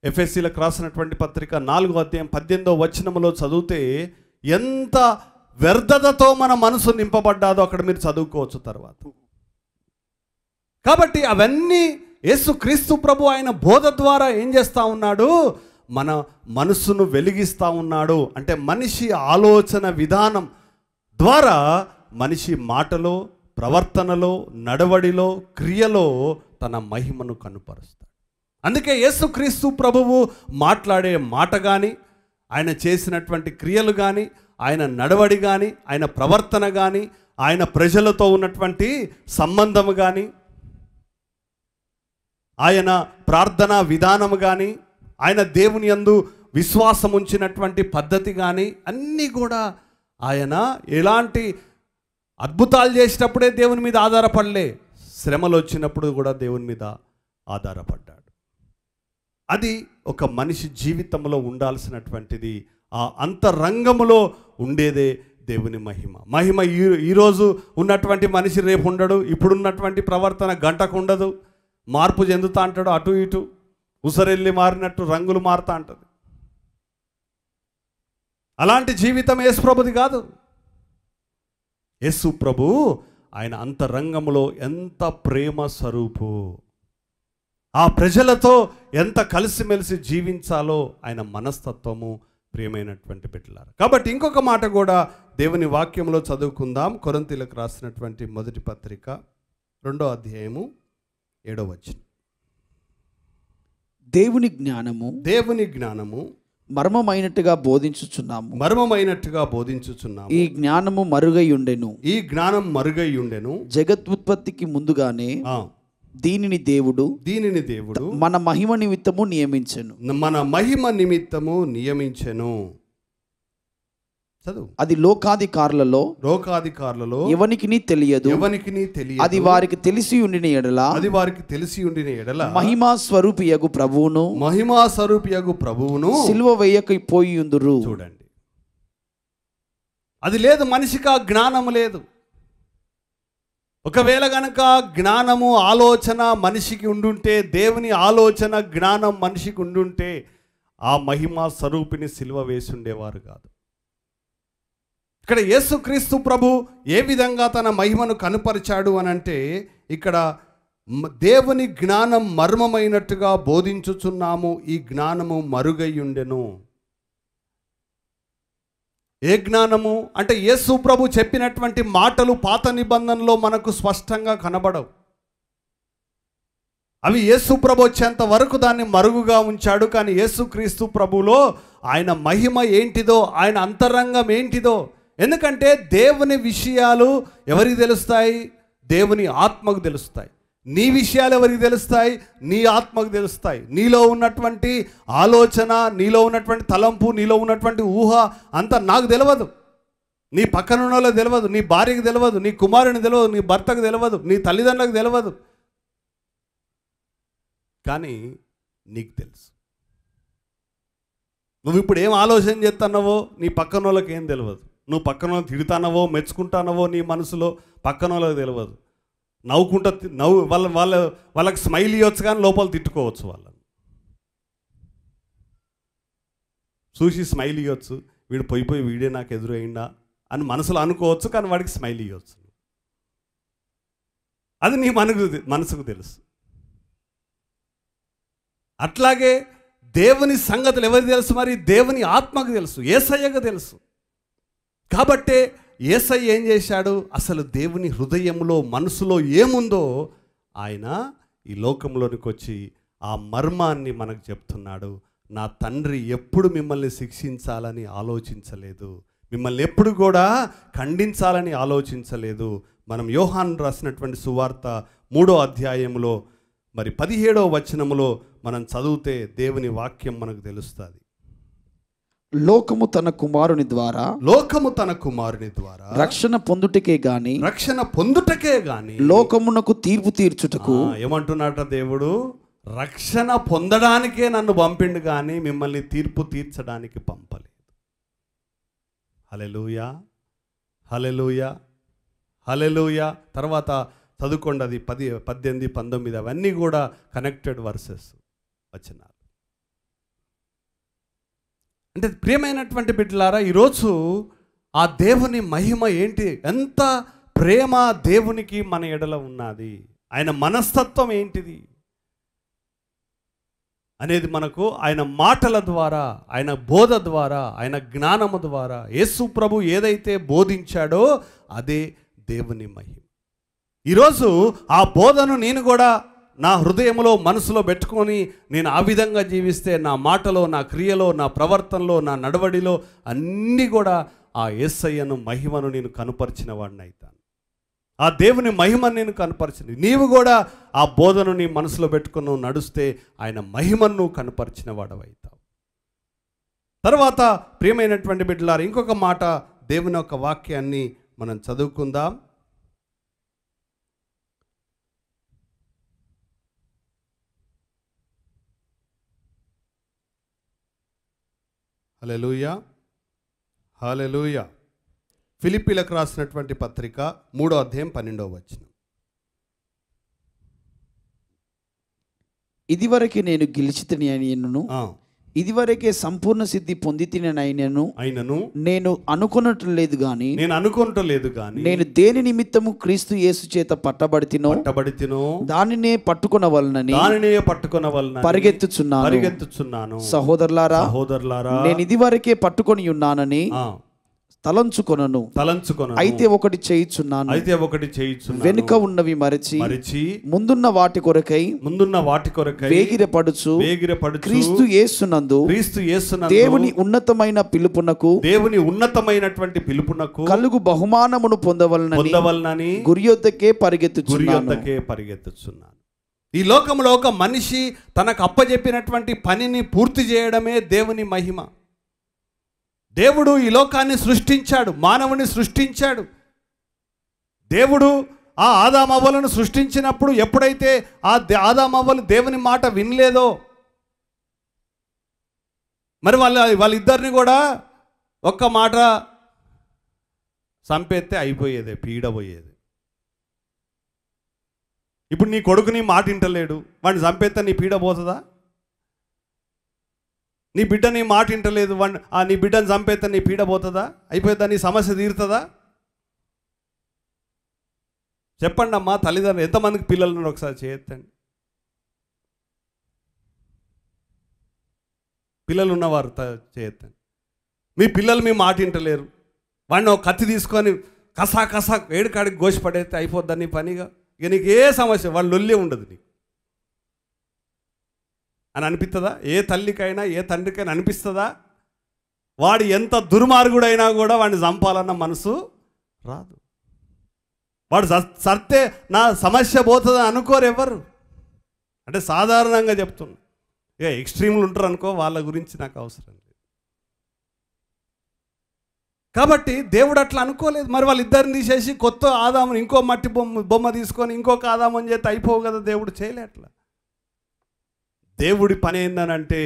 ఎఫెసీలకు రాసినటువంటి పత్రిక 4వ అధ్యాయం 18వ వచనములో చదివితే ఎంత వ్యర్థతతో మన మనసు నింపబడ్డాదో అక్కడ మీరు చదువుకోవచ్చు తర్వాత. కాబట్టి అవన్నీ యేసుక్రీస్తు ప్రభు ఆయన బోధ ద్వారా ఏం చేస్తూ ఉన్నాడు? మన మనస్సును వెలిగిస్తూ ఉన్నాడు. అంటే మనిషి ఆలోచన విధానం ద్వారా మనిషి మాటలో, ప్రవర్తనలో, నడవడిలో, క్రియలో తన మహిమను కనుపరుస్తాడు. అందుకే యేసుక్రీస్తు ప్రభువు మాట్లాడే మాట కానీ, ఆయన చేసినటువంటి క్రియలు కానీ, ఆయన నడవడి కానీ, ఆయన ప్రవర్తన కానీ, ఆయన ప్రజలతో ఉన్నటువంటి సంబంధము కానీ, ఆయన ప్రార్థనా విధానము కానీ, ఆయన దేవుని యందు విశ్వాసం ఉంచినటువంటి పద్ధతి కానీ అన్నీ కూడా ఆయన ఎలాంటి అద్భుతాలు చేసేటప్పుడే దేవుని మీద ఆధారపడలే, శ్రమలు వచ్చినప్పుడు కూడా దేవుని మీద ఆధారపడ్డాడు. అది ఒక మనిషి జీవితంలో ఉండాల్సినటువంటిది. ఆ అంతరంగములో ఉండేదే దేవుని మహిమ. మహిమ ఈరోజు ఉన్నటువంటి మనిషి రేపు ఉండడు. ఇప్పుడున్నటువంటి ప్రవర్తన గంటకు ఉండదు, మార్పు చెందుతా అంటాడు, అటు ఇటు ఉసరెళ్ళి మారినట్టు రంగులు మారుతా అంటది. అలాంటి జీవితం యేసు ప్రభుది కాదు. యేసు ప్రభు ఆయన అంతరంగంలో ఎంత ప్రేమ స్వరూపు, ఆ ప్రజలతో ఎంత కలిసిమెలిసి జీవించాలో ఆయన మనస్తత్వము ప్రియమైనటువంటి బిడ్డలారా. కాబట్టి ఇంకొక మాట కూడా దేవుని వాక్యంలో చదువుకుందాం. కొరింథీయులకు రాసినటువంటి మొదటి పత్రిక 2వ అధ్యాయము 7వ వచనం. దేవుని జ్ఞానము మర్మమైనట్టుగా బోధించుచున్నాము. ఈ జ్ఞానము మరుగై ఉండెను. జగత్తుత్పత్తికి ముందుగానే దీనిని దేవుడు మన మహిమ నిమిత్తము నియమించెను. అది లోకాధికారులలో ఎవనికిని తెలియదు. అది వారికి తెలిసి ఉండిన ఎడల మహిమా స్వరూపియగు ప్రభువును సిలువ వేయక పోయియుందురు. చూడండి, అది లేదు, మనిషికి ఆ జ్ఞానము లేదు. ఒకవేళ గనక జ్ఞానము ఆలోచన మనిషికి ఉండుంటే, దేవుని ఆలోచన జ్ఞానం మనిషికి ఉండుంటే ఆ మహిమా స్వరూపిని సిలువ వేసి ఉండేవారు కాదు. ఇక్కడ యేసుక్రీస్తు ప్రభు ఏ విధంగా తన మహిమను కనుపరిచాడు అనంటే, ఇక్కడ దేవుని జ్ఞానం మర్మమైనట్టుగా బోధించుచున్నాము, ఈ జ్ఞానము మరుగై ఉండెను. ఏ జ్ఞానము అంటే యేసు ప్రభు చెప్పినటువంటి మాటలు పాత నిబంధనలో మనకు స్పష్టంగా కనబడవు. అవి యేసు ప్రభు వచ్చేంత వరకు దాన్ని మరుగుగా ఉంచాడు. కానీ యేసుక్రీస్తు ప్రభులో ఆయన మహిమ ఏంటిదో, ఆయన అంతరంగం ఏంటిదో, ఎందుకంటే దేవుని విషయాలు ఎవరికి తెలుస్తాయి? దేవుని ఆత్మకు తెలుస్తాయి. నీ విషయాలు ఎవరికి తెలుస్తాయి? నీ ఆత్మకు తెలుస్తాయి. నీలో ఉన్నటువంటి ఆలోచన, నీలో ఉన్నటువంటి తలంపు, నీలో ఉన్నటువంటి ఊహ అంతా నాకు తెలియదు, నీ పక్కన ఉన్న వాళ్ళకి తెలియదు, నీ భార్యకు తెలియదు, నీ కుమారుని తెలియదు, నీ భర్తకు తెలియదు, నీ తల్లిదండ్రులకు తెలియదు, కానీ నీకు తెలుసు. నువ్వు ఇప్పుడు ఏం ఆలోచన చేస్తున్నావో నీ పక్కన వాళ్ళకి ఏం తెలియదు. నువ్వు పక్కన వాళ్ళని తిడుతున్నావో మెచ్చుకుంటున్నావో నీ మనసులో పక్కన వాళ్ళకి తెలియదు. నవ్వుకుంటా వాళ్ళకి స్మైల్ ఇవ్వచ్చు కానీ లోపల తిట్టుకోవచ్చు. వాళ్ళని చూసి స్మైల్ ఇవ్వచ్చు, వీడు పోయి వీడే నాకు ఎదురైందా అని మనసులో అనుకోవచ్చు, కానీ వాడికి స్మైల్ ఇవ్వచ్చు. అది నీ మనసుకు తెలుసు. అట్లాగే దేవుని సంగతులు ఎవరికి తెలుసు? మరి దేవుని ఆత్మకు తెలుసు, యేసయ్యకు తెలుసు. కాబట్టే యేసయ్య ఏం చేశాడు? అసలు దేవుని హృదయంలో మనసులో ఏముందో ఆయన ఈ లోకంలోనికి వచ్చి ఆ మర్మాన్ని మనకు చెప్తున్నాడు. నా తండ్రి ఎప్పుడు మిమ్మల్ని శిక్షించాలని ఆలోచించలేదు, మిమ్మల్ని ఎప్పుడు కూడా ఖండించాలని ఆలోచించలేదు. మనం యోహాను రాసినటువంటి సువార్త 3వ అధ్యాయంలో మరి 17వ వచనములో మనం చదివితే దేవుని వాక్యం మనకు తెలుస్తుంది. లోకము తన కుమారుని ద్వారా రక్షణ పొందుటకే గాని లోకమునకు తీర్పు తీర్చుటకు ఏమంటున్నాట దేవుడు? రక్షణ పొందడానికే నన్ను పంపిండు కానీ మిమ్మల్ని తీర్పు తీర్చడానికి పంపలేదు. హల్లెలూయా, హల్లెలూయా, హల్లెలూయా. తర్వాత చదువుకోండి, అది 18, 19 అవన్నీ కూడా కనెక్టెడ్ వర్సెస్ వచనాలు. అంటే ప్రియమైనటువంటి బిడ్డలారా, ఈరోజు ఆ దేవుని మహిమ ఏంటి, ఎంత ప్రేమ దేవునికి మన ఎడల ఉన్నది, ఆయన మనస్తత్వం ఏంటిది అనేది మనకు ఆయన మాటల ద్వారా, ఆయన బోధ ద్వారా, ఆయన జ్ఞానము ద్వారా యేసు ప్రభు ఏదైతే బోధించాడో అదే దేవుని మహిమ. ఈరోజు ఆ బోధను నేను కూడా నా హృదయంలో మనసులో పెట్టుకొని నేను ఆ విధంగా జీవిస్తే నా మాటలో, నా క్రియలో, నా ప్రవర్తనలో, నా నడవడిలో అన్నీ కూడా ఆ యేసయ్యను మహిమను నేను కనుపరిచిన వాడిని అవుతాను. ఆ దేవుని మహిమను నేను కనపరిచింది. నీవు కూడా ఆ బోధను నీ మనసులో పెట్టుకుని నువ్వు నడుస్తే ఆయన మహిమను నువ్వు కనపరిచిన వాడవైతావు. తర్వాత ప్రియమైనటువంటి బిడ్డలారా, ఇంకొక మాట దేవుని యొక్క వాక్యాన్ని మనం చదువుకుందాం. హల్లెలూయా, హల్లెలూయా. ఫిలిప్పీలకు రాసినటువంటి పత్రిక 3వ అధ్యాయం 12వ వచనం. ఇదివరకే నేను గెలిచితిని అయినను, ఇదివరకే సంపూర్ణ సిద్ధి పొందితిని అయినను నేను అనుకున్నట్లేదు గాని నేను దేని నిమిత్తము క్రీస్తు యేసు చేత పట్టబడితినో దానినే పట్టుకొనవలనని పరిగెత్తుచున్నాను. సహోదరులారా నేను ఇదివరకే పట్టుకొని ఉన్నానని తలంచుకొనను. అయితే ఒకటి చేయుచున్నాను, వెనుక ఉన్నవి మరచి ముందున్న వాటి కొరకై వేగిరపడుచు క్రీస్తు యేసునందు దేవుని ఉన్నతమైనటువంటి పిలుపునకు కలుగు బహుమానమును పొందవలనని గురియొద్దకే పరిగెత్తుచున్నాను. ఈ లోకంలో ఒక మనిషి తనకు అప్పజెప్పినటువంటి పనిని పూర్తి చేయడమే దేవుని మహిమ. దేవుడు ఈ లోకాన్ని సృష్టించాడు, మానవుని సృష్టించాడు. దేవుడు ఆ ఆదామవ్వలను సృష్టించినప్పుడు ఎప్పుడైతే ఆ ఆదామవ్వలు దేవుని మాట వినలేదో, మరి వాళ్ళిద్దరిని కూడా ఒక్క మాట చంపేస్తే అయిపోయేదే, పీడబోయేది. ఇప్పుడు నీ కొడుకు నీ మాట వింటలేడు, వాడిని చంపేస్తే నీ పీడ పోతుందా? నీ బిడ్డ నీ మాట వింటలేదు, నీ బిడ్డను చంపేస్తే నీ పీడ పోతుందా? అయిపోతుందా? నీ సమస్య తీరుతుందా? చెప్పండి అమ్మా తల్లిదండ్రులు, ఎంతమందికి పిల్లలు ఉన్నారు ఒకసారి చేయొద్దండి. పిల్లలు ఉన్నవారు చేయొద్దండి. మీ పిల్లలు మీ మాట వింటలేరు, వాడిని ఒక కత్తి తీసుకొని కసా ఏడుకాడికి గోసి పడేస్తే అయిపోద్దా నీ పనిగా? ఇక నీకు ఏ సమస్య, వాళ్ళు లొల్లి ఉండదు నీకు. అని అనిపిస్తుందా? ఏ తల్లికైనా ఏ తండ్రికైనా అనిపిస్తుందా? వాడు ఎంత దుర్మార్గుడైనా కూడా వాడిని చంపాలన్న మనసు రాదు. వాడు సర్తే నా సమస్య పోతుందని అనుకోరు ఎవరు. అంటే సాధారణంగా చెప్తున్నా, ఇక ఎక్స్ట్రీమ్లు ఉంటారు అనుకో, వాళ్ళ గురించి నాకు అవసరం లేదు. కాబట్టి దేవుడు అట్లా అనుకోలేదు. మరి వాళ్ళిద్దరిని తీసేసి కొత్త ఆదాము, ఇంకో మట్టి బొమ్మ తీసుకొని ఇంకొక ఆదామని చేస్తే అయిపోవు కదా. దేవుడు చేయలే అట్లా. దేవుడి పని ఏందనంటే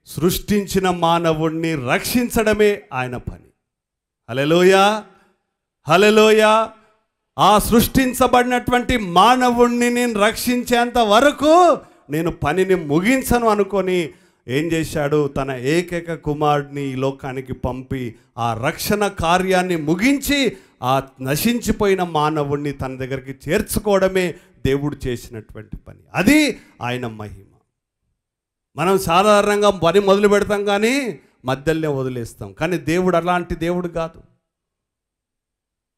సృష్టించిన మానవుణ్ణి రక్షించడమే ఆయన పని. హల్లెలూయా, హల్లెలూయా. ఆ సృష్టించబడినటువంటి మానవుణ్ణి నేను రక్షించేంత వరకు నేను పనిని ముగించను అనుకొని ఏం చేశాడు? తన ఏకైక కుమారుడిని ఈ లోకానికి పంపి ఆ రక్షణ కార్యాన్ని ముగించి ఆ నశించిపోయిన మానవుణ్ణి తన దగ్గరికి చేర్చుకోవడమే దేవుడు చేసినటువంటి పని. అది ఆయన మహిమ. మనం సాధారణంగా పని మొదలు పెడతాం కానీ మధ్యలోనే వదిలేస్తాం. కానీ దేవుడు అలాంటి దేవుడు కాదు.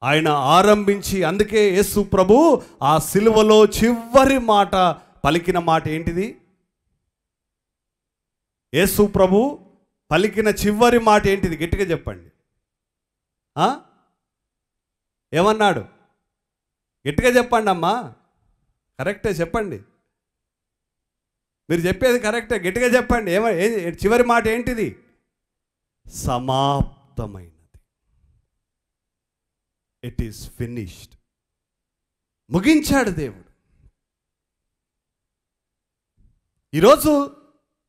ఆయన ఆరంభించి, అందుకే యేసు ప్రభు ఆ సిలువలో చివరి మాట పలికిన మాట ఏంటిది? యేసు ప్రభు పలికిన చివరి మాట ఏంటిది? గట్టిగా చెప్పండి. ఏమన్నాడు? గట్టిగా చెప్పండి అమ్మా. కరెక్టే చెప్పండి. మీరు చెప్పేది కరెక్టే, గట్టిగా చెప్పండి. చివరి మాట ఏంటిది? సమాప్తమైనది. It is finished. ముగించాడు దేవుడు. ఈరోజు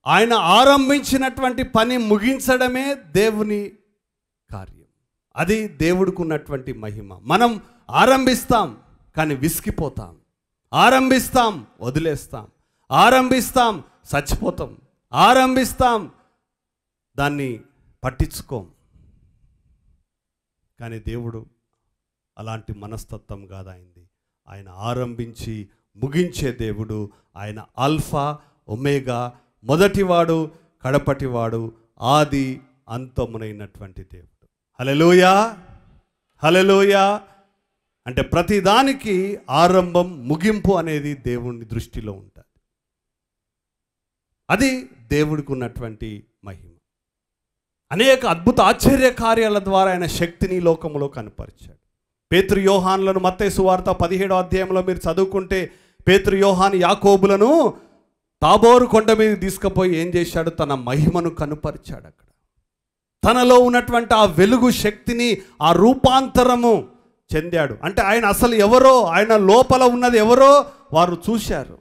ఆయన ఆరంభించినటువంటి పని ముగించడమే దేవుని కార్యం. అది దేవుడికి ఉన్నటువంటి మహిమ. మనం ఆరంభిస్తాం కానీ విసిగిపోతాం, ఆరంభిస్తాం వదిలేస్తాం, ఆరంభిస్తాం చచ్చిపోతాం, ఆరంభిస్తాం దాన్ని పట్టించుకోం. కానీ దేవుడు అలాంటి మనస్తత్వం కాదు ఆయనది. ఆయన ఆరంభించి ముగించే దేవుడు. ఆయన ఆల్ఫా ఒమేగా, మొదటివాడు కడపటివాడు, ఆది అంతమునైనటువంటి దేవుడు. హల్లెలూయా, హల్లెలూయా. అంటే ప్రతిదానికి ఆరంభం ముగింపు అనేది దేవుని దృష్టిలో ఉంటుంది. అది దేవుడికి ఉన్నటువంటి మహిమ. అనేక అద్భుత ఆశ్చర్య కార్యాల ద్వారా ఆయన శక్తిని లోకంలో కనపరిచాడు. పేతురు యోహానులను మత్తయి సువార్త 17వ అధ్యాయంలో మీరు చదువుకుంటే, పేతురు యోహాను యాకోబులను తాబోరు కొండ మీద తీసుకుపోయి ఏం చేశాడు? తన మహిమను కనుపరిచాడు. అక్కడ తనలో ఉన్నటువంటి ఆ వెలుగు శక్తిని, ఆ రూపాంతరము చెందాడు. అంటే ఆయన అసలు ఎవరో, ఆయన లోపల ఉన్నది ఎవరో వారు చూశారు.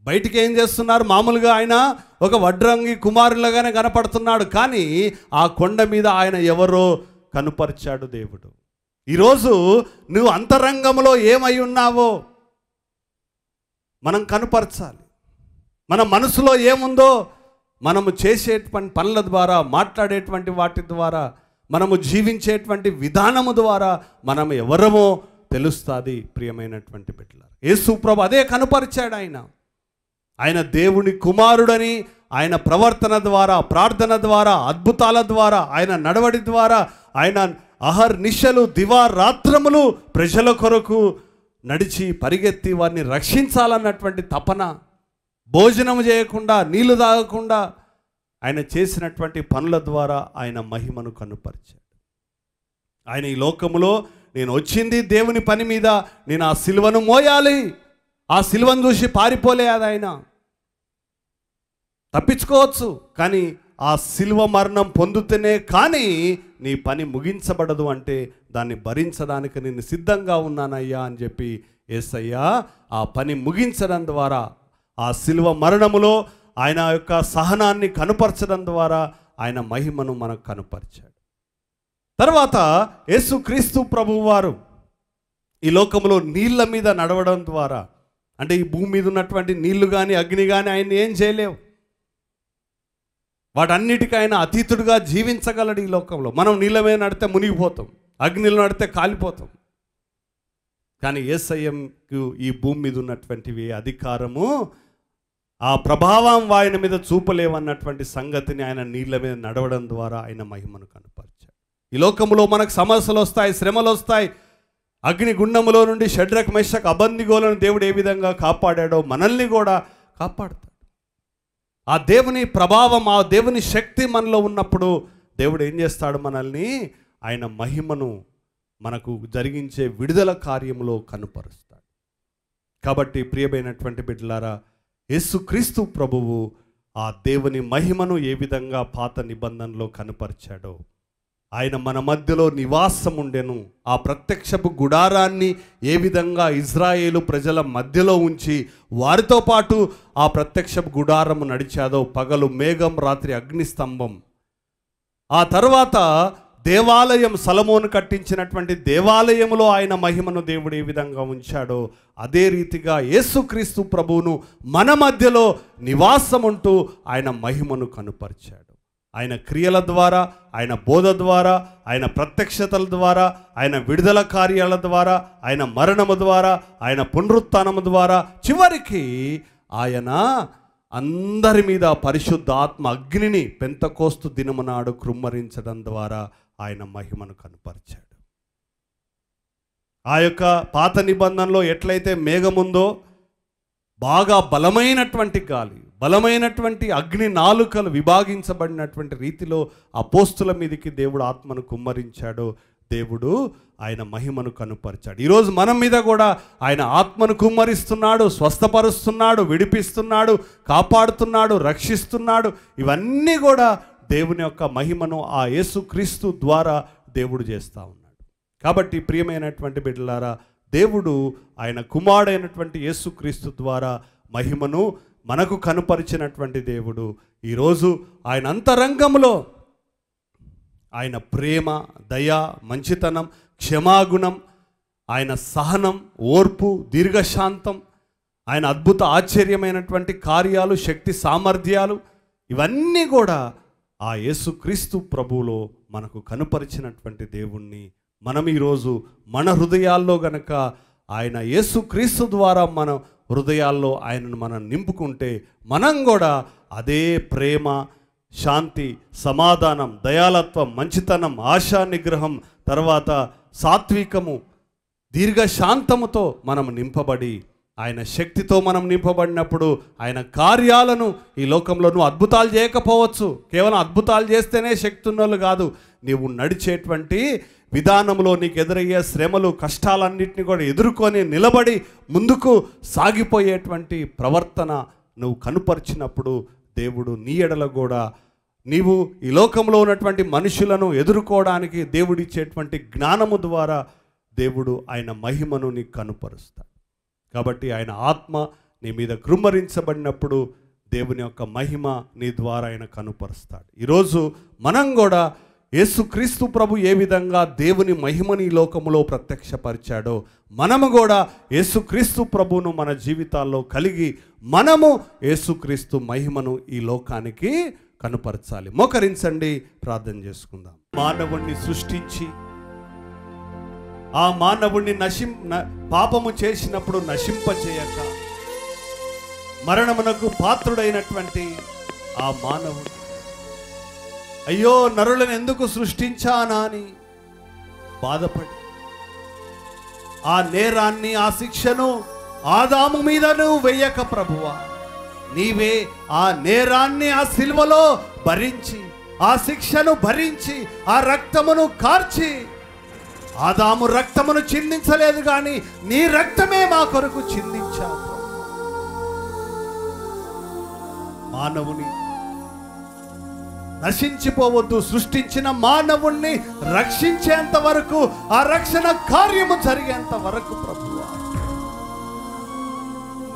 బయటికి ఏం చేస్తున్నారు? మామూలుగా ఆయన ఒక వడ్రంగి కుమారులుగానే కనపడుతున్నాడు. కానీ ఆ కొండ మీద ఆయన ఎవరో కనుపరిచాడు దేవుడు. ఈరోజు నువ్వు అంతరంగంలో ఏమై ఉన్నావో మనం కనుపరచాలి. మన మనసులో ఏముందో మనము చేసేటువంటి పనుల ద్వారా, మాట్లాడేటువంటి వాటి ద్వారా, మనము జీవించేటువంటి విధానము ద్వారా మనం ఎవరమో తెలుస్తుంది. ప్రియమైనటువంటి బిడ్డలారా, యేసు ప్రభు అదే కనుపరిచాడు. ఆయన దేవుని కుమారుడని ఆయన ప్రవర్తన ద్వారా, ప్రార్థన ద్వారా, అద్భుతాల ద్వారా, ఆయన నడవడి ద్వారా, ఆయన అహర్నిశలు దివారాత్రములు ప్రజల కొరకు నడిచి పరిగెత్తి వారిని రక్షించాలన్నటువంటి తపన, భోజనం చేయకుండా, నీళ్లు తాగకుండా ఆయన చేసినటువంటి పనుల ద్వారా ఆయన మహిమను కనుపరిచాడు. ఆయన ఈ లోకములో నేను వచ్చింది దేవుని పని మీద, నేను ఆ సిలువను మోయాలి. ఆ సిలువను చూసి పారిపోలేదు ఆయన. తప్పించుకోవచ్చు, కానీ ఆ సిలువ మరణం పొందుతేనే కానీ నీ పని ముగించబడదు. అంటే దాన్ని భరించడానికి నేను సిద్ధంగా ఉన్నానయ్యా అని చెప్పి యేసయ్య ఆ పని ముగించడం ద్వారా, ఆ సిలువ మరణములో ఆయన యొక్క సహనాన్ని కనుపరచడం ద్వారా ఆయన మహిమను మనకు కనుపరిచాడు. తర్వాత యేసుక్రీస్తు ప్రభువు వారు ఈ లోకంలో నీళ్ళ మీద నడవడం ద్వారా, అంటే ఈ భూమి మీద ఉన్నటువంటి నీళ్లు కానీ అగ్ని కానీ ఆయన ఏం చేయలేవు. వాటన్నిటికీ ఆయన అతీతుడుగా జీవించగలడు. ఈ లోకంలో మనం నీళ్ళ మీద నడితే మునిగిపోతాం, అగ్నిలో నడితే కాలిపోతాం. కానీ యేసయ్యకు ఈ భూమి మీద ఉన్నటువంటివి అధికారము, ఆ ప్రభావం ఆయన మీద చూపలేవన్నటువంటి సంగతిని ఆయన నీళ్ళ మీద నడవడం ద్వారా ఆయన మహిమను కనపరిచాడు. ఈ లోకంలో మనకు సమస్యలు వస్తాయి, శ్రమలు వస్తాయి. అగ్ని గుండములో నుండి షడ్రక్ మెషక్ అబద్నిగోలను దేవుడు ఏ విధంగా కాపాడాడో మనల్ని కూడా కాపాడుతాడు. ఆ దేవుని ప్రభావం, ఆ దేవుని శక్తి మనలో ఉన్నప్పుడు దేవుడు ఏం చేస్తాడు? మనల్ని ఆయన మహిమను మనకు జరిగించే విడుదల కార్యములో కనుపరుస్తాడు. కాబట్టి ప్రియమైనటువంటి బిడ్డలారా, యేసుక్రీస్తు ప్రభువు ఆ దేవుని మహిమను ఏ విధంగా పాత నిబంధనలో కనుపరిచాడో, ఆయన మన మధ్యలో నివాసం ఉండెను. ఆ ప్రత్యక్షపు గుడారాన్ని ఏ విధంగా ఇజ్రాయేలు ప్రజల మధ్యలో ఉంచి వారితో పాటు ఆ ప్రత్యక్షపు గుడారము నడిచాదో, పగలు మేఘం, రాత్రి అగ్నిస్తంభం. ఆ తర్వాత దేవాలయం, సొలొమోను కట్టించినటువంటి దేవాలయములో ఆయన మహిమను దేవుడు ఏ విధంగా ఉంచాడో, అదే రీతిగా యేసుక్రీస్తు ప్రభువును మన మధ్యలో నివాసం ఉంటూ ఆయన మహిమను కనుపరిచాడు. ఆయన క్రియల ద్వారా, ఆయన బోధ ద్వారా, ఆయన ప్రత్యక్షతల ద్వారా, ఆయన విడుదల కార్యాల ద్వారా, ఆయన మరణము ద్వారా, ఆయన పునరుత్థానము ద్వారా, చివరికి ఆయన అందరి మీద పరిశుద్ధాత్మ అగ్నిని పెంతెకోస్తు దినము నాడు కృమ్మరించడం ద్వారా ఆయన మహిమను కనుపరిచాడు. ఆ యొక్క పాత నిబంధనలో ఎట్లయితే మేఘముందో, బాగా బలమైనటువంటి గాలి, బలమైనటువంటి అగ్ని నాలుకలు విభాగించబడినటువంటి రీతిలో అపోస్తుల మీదకి దేవుడు ఆత్మను కుమ్మరించాడో, దేవుడు ఆయన మహిమను కనుపరిచాడు. ఈరోజు మన మీద కూడా ఆయన ఆత్మను కుమ్మరిస్తున్నాడు, స్వస్థపరుస్తున్నాడు, విడిపిస్తున్నాడు, కాపాడుతున్నాడు, రక్షిస్తున్నాడు. ఇవన్నీ కూడా దేవుని యొక్క మహిమను ఆ యేసుక్రీస్తు ద్వారా దేవుడు చేస్తూ ఉన్నాడు. కాబట్టి ప్రియమైనటువంటి బిడ్డలారా, దేవుడు ఆయన కుమారుడైనటువంటి యేసుక్రీస్తు ద్వారా మహిమను మనకు కనుపరిచినటువంటి దేవుడు ఈరోజు ఆయన అంతరంగంలో ఆయన ప్రేమ, దయ, మంచితనం, క్షమాగుణం, ఆయన సహనం, ఓర్పు, దీర్ఘశాంతం, ఆయన అద్భుత ఆశ్చర్యమైనటువంటి కార్యాలు, శక్తి సామర్థ్యాలు, ఇవన్నీ కూడా ఆ యేసుక్రీస్తు ప్రభువులో మనకు కనుపరిచినటువంటి దేవుణ్ణి మనం ఈరోజు మన హృదయాల్లో గనక ఆయన యేసుక్రీస్తు ద్వారా మన హృదయాల్లో ఆయనను మనం నింపుకుంటే, మనం కూడా అదే ప్రేమ, శాంతి, సమాధానం, దయాలత్వం, మంచితనం, ఆశా నిగ్రహం, తర్వాత సాత్వికము, దీర్ఘశాంతముతో మనం నింపబడి, ఆయన శక్తితో మనం నింపబడినప్పుడు ఆయన కార్యాలను ఈ లోకంలో నువ్వు అద్భుతాలు చేయకపోవచ్చు, కేవలం అద్భుతాలు చేస్తేనే శక్తి ఉన్నోళ్ళు కాదు, నీవు నడిచేటువంటి విధానంలో నీకు ఎదురయ్యే శ్రమలు, కష్టాలన్నింటినీ కూడా ఎదుర్కొని నిలబడి ముందుకు సాగిపోయేటువంటి ప్రవర్తన నువ్వు కనుపరిచినప్పుడు దేవుడు నీ ఎడల కూడా నీవు ఈ లోకంలో ఉన్నటువంటి మనుషులను ఎదుర్కోవడానికి దేవుడిచ్చేటువంటి జ్ఞానము ద్వారా దేవుడు ఆయన మహిమను నీకు కనుపరుస్తాడు. కాబట్టి ఆయన ఆత్మ నీ మీద కృమ్మరించబడినప్పుడు దేవుని యొక్క మహిమ నీ ద్వారా ఆయన కనుపరుస్తాడు. ఈరోజు మనం కూడా యేసుక్రీస్తు ప్రభు ఏ విధంగా దేవుని మహిమని ఈ లోకములో ప్రత్యక్షపరిచాడో, మనము కూడా యేసుక్రీస్తు ప్రభువును మన జీవితాల్లో కలిగి మనము యేసుక్రీస్తు మహిమను ఈ లోకానికి కనుపరచాలి. మోకరించండి, ప్రార్థన చేసుకుందాం. మానవుణ్ణి సృష్టించి ఆ మానవుణ్ణి పాపము చేసినప్పుడు నశింపచేయక మరణమునకు పాత్రుడైనటువంటి ఆ మానవుడు, అయ్యో నరులను ఎందుకు సృష్టించానా అని బాధపడి ఆ నేరాన్ని, ఆ శిక్షను ఆదాము మీదను వెయ్యక ప్రభువా, నీవే ఆ నేరాన్ని ఆ సిలువలో భరించి, ఆ శిక్షను భరించి, ఆ రక్తమును కార్చి, ఆదాము రక్తమును చిందించలేదు కానీ నీ రక్తమే మా కొరకు చిందించావు. మానవుని నశించిపోవద్దు, సృష్టించిన మానవుణ్ణి రక్షించేంత వరకు, ఆ రక్షణ కార్యము జరిగేంత వరకు ప్రభువా,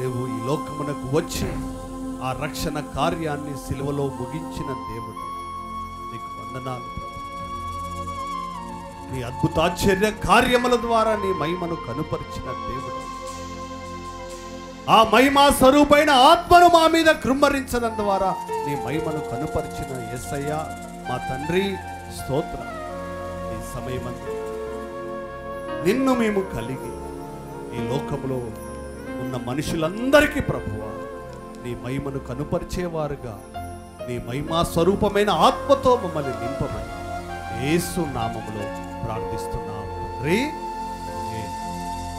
నువ్వు ఈ లోకమునకు వచ్చి ఆ రక్షణ కార్యాన్ని సిలువలో ముగించిన దేవుడు, నీకు వందనాలు. నీ అద్భుతాశ్చర్య కార్యముల ద్వారా నీ మహిమను కనుపరిచిన దేవుడు, ఆ మహిమా స్వరూపైన ఆత్మను మా మీద కృమ్మరించడం ద్వారా నీ మహిమను కనుపరిచిన యేసయ్య మా తండ్రి స్తోత్రం. ఈ సమయమంతా నిన్ను మేము కలిగి ఈ లోకంలో ఉన్న మనుషులందరికీ ప్రభువా నీ మహిమను కనుపరిచేవారుగా నీ మహిమా స్వరూపమైన ఆత్మతో మమ్మల్ని నింపమని యేసు నామములో ప్రార్థిస్తున్నాము తండ్రి.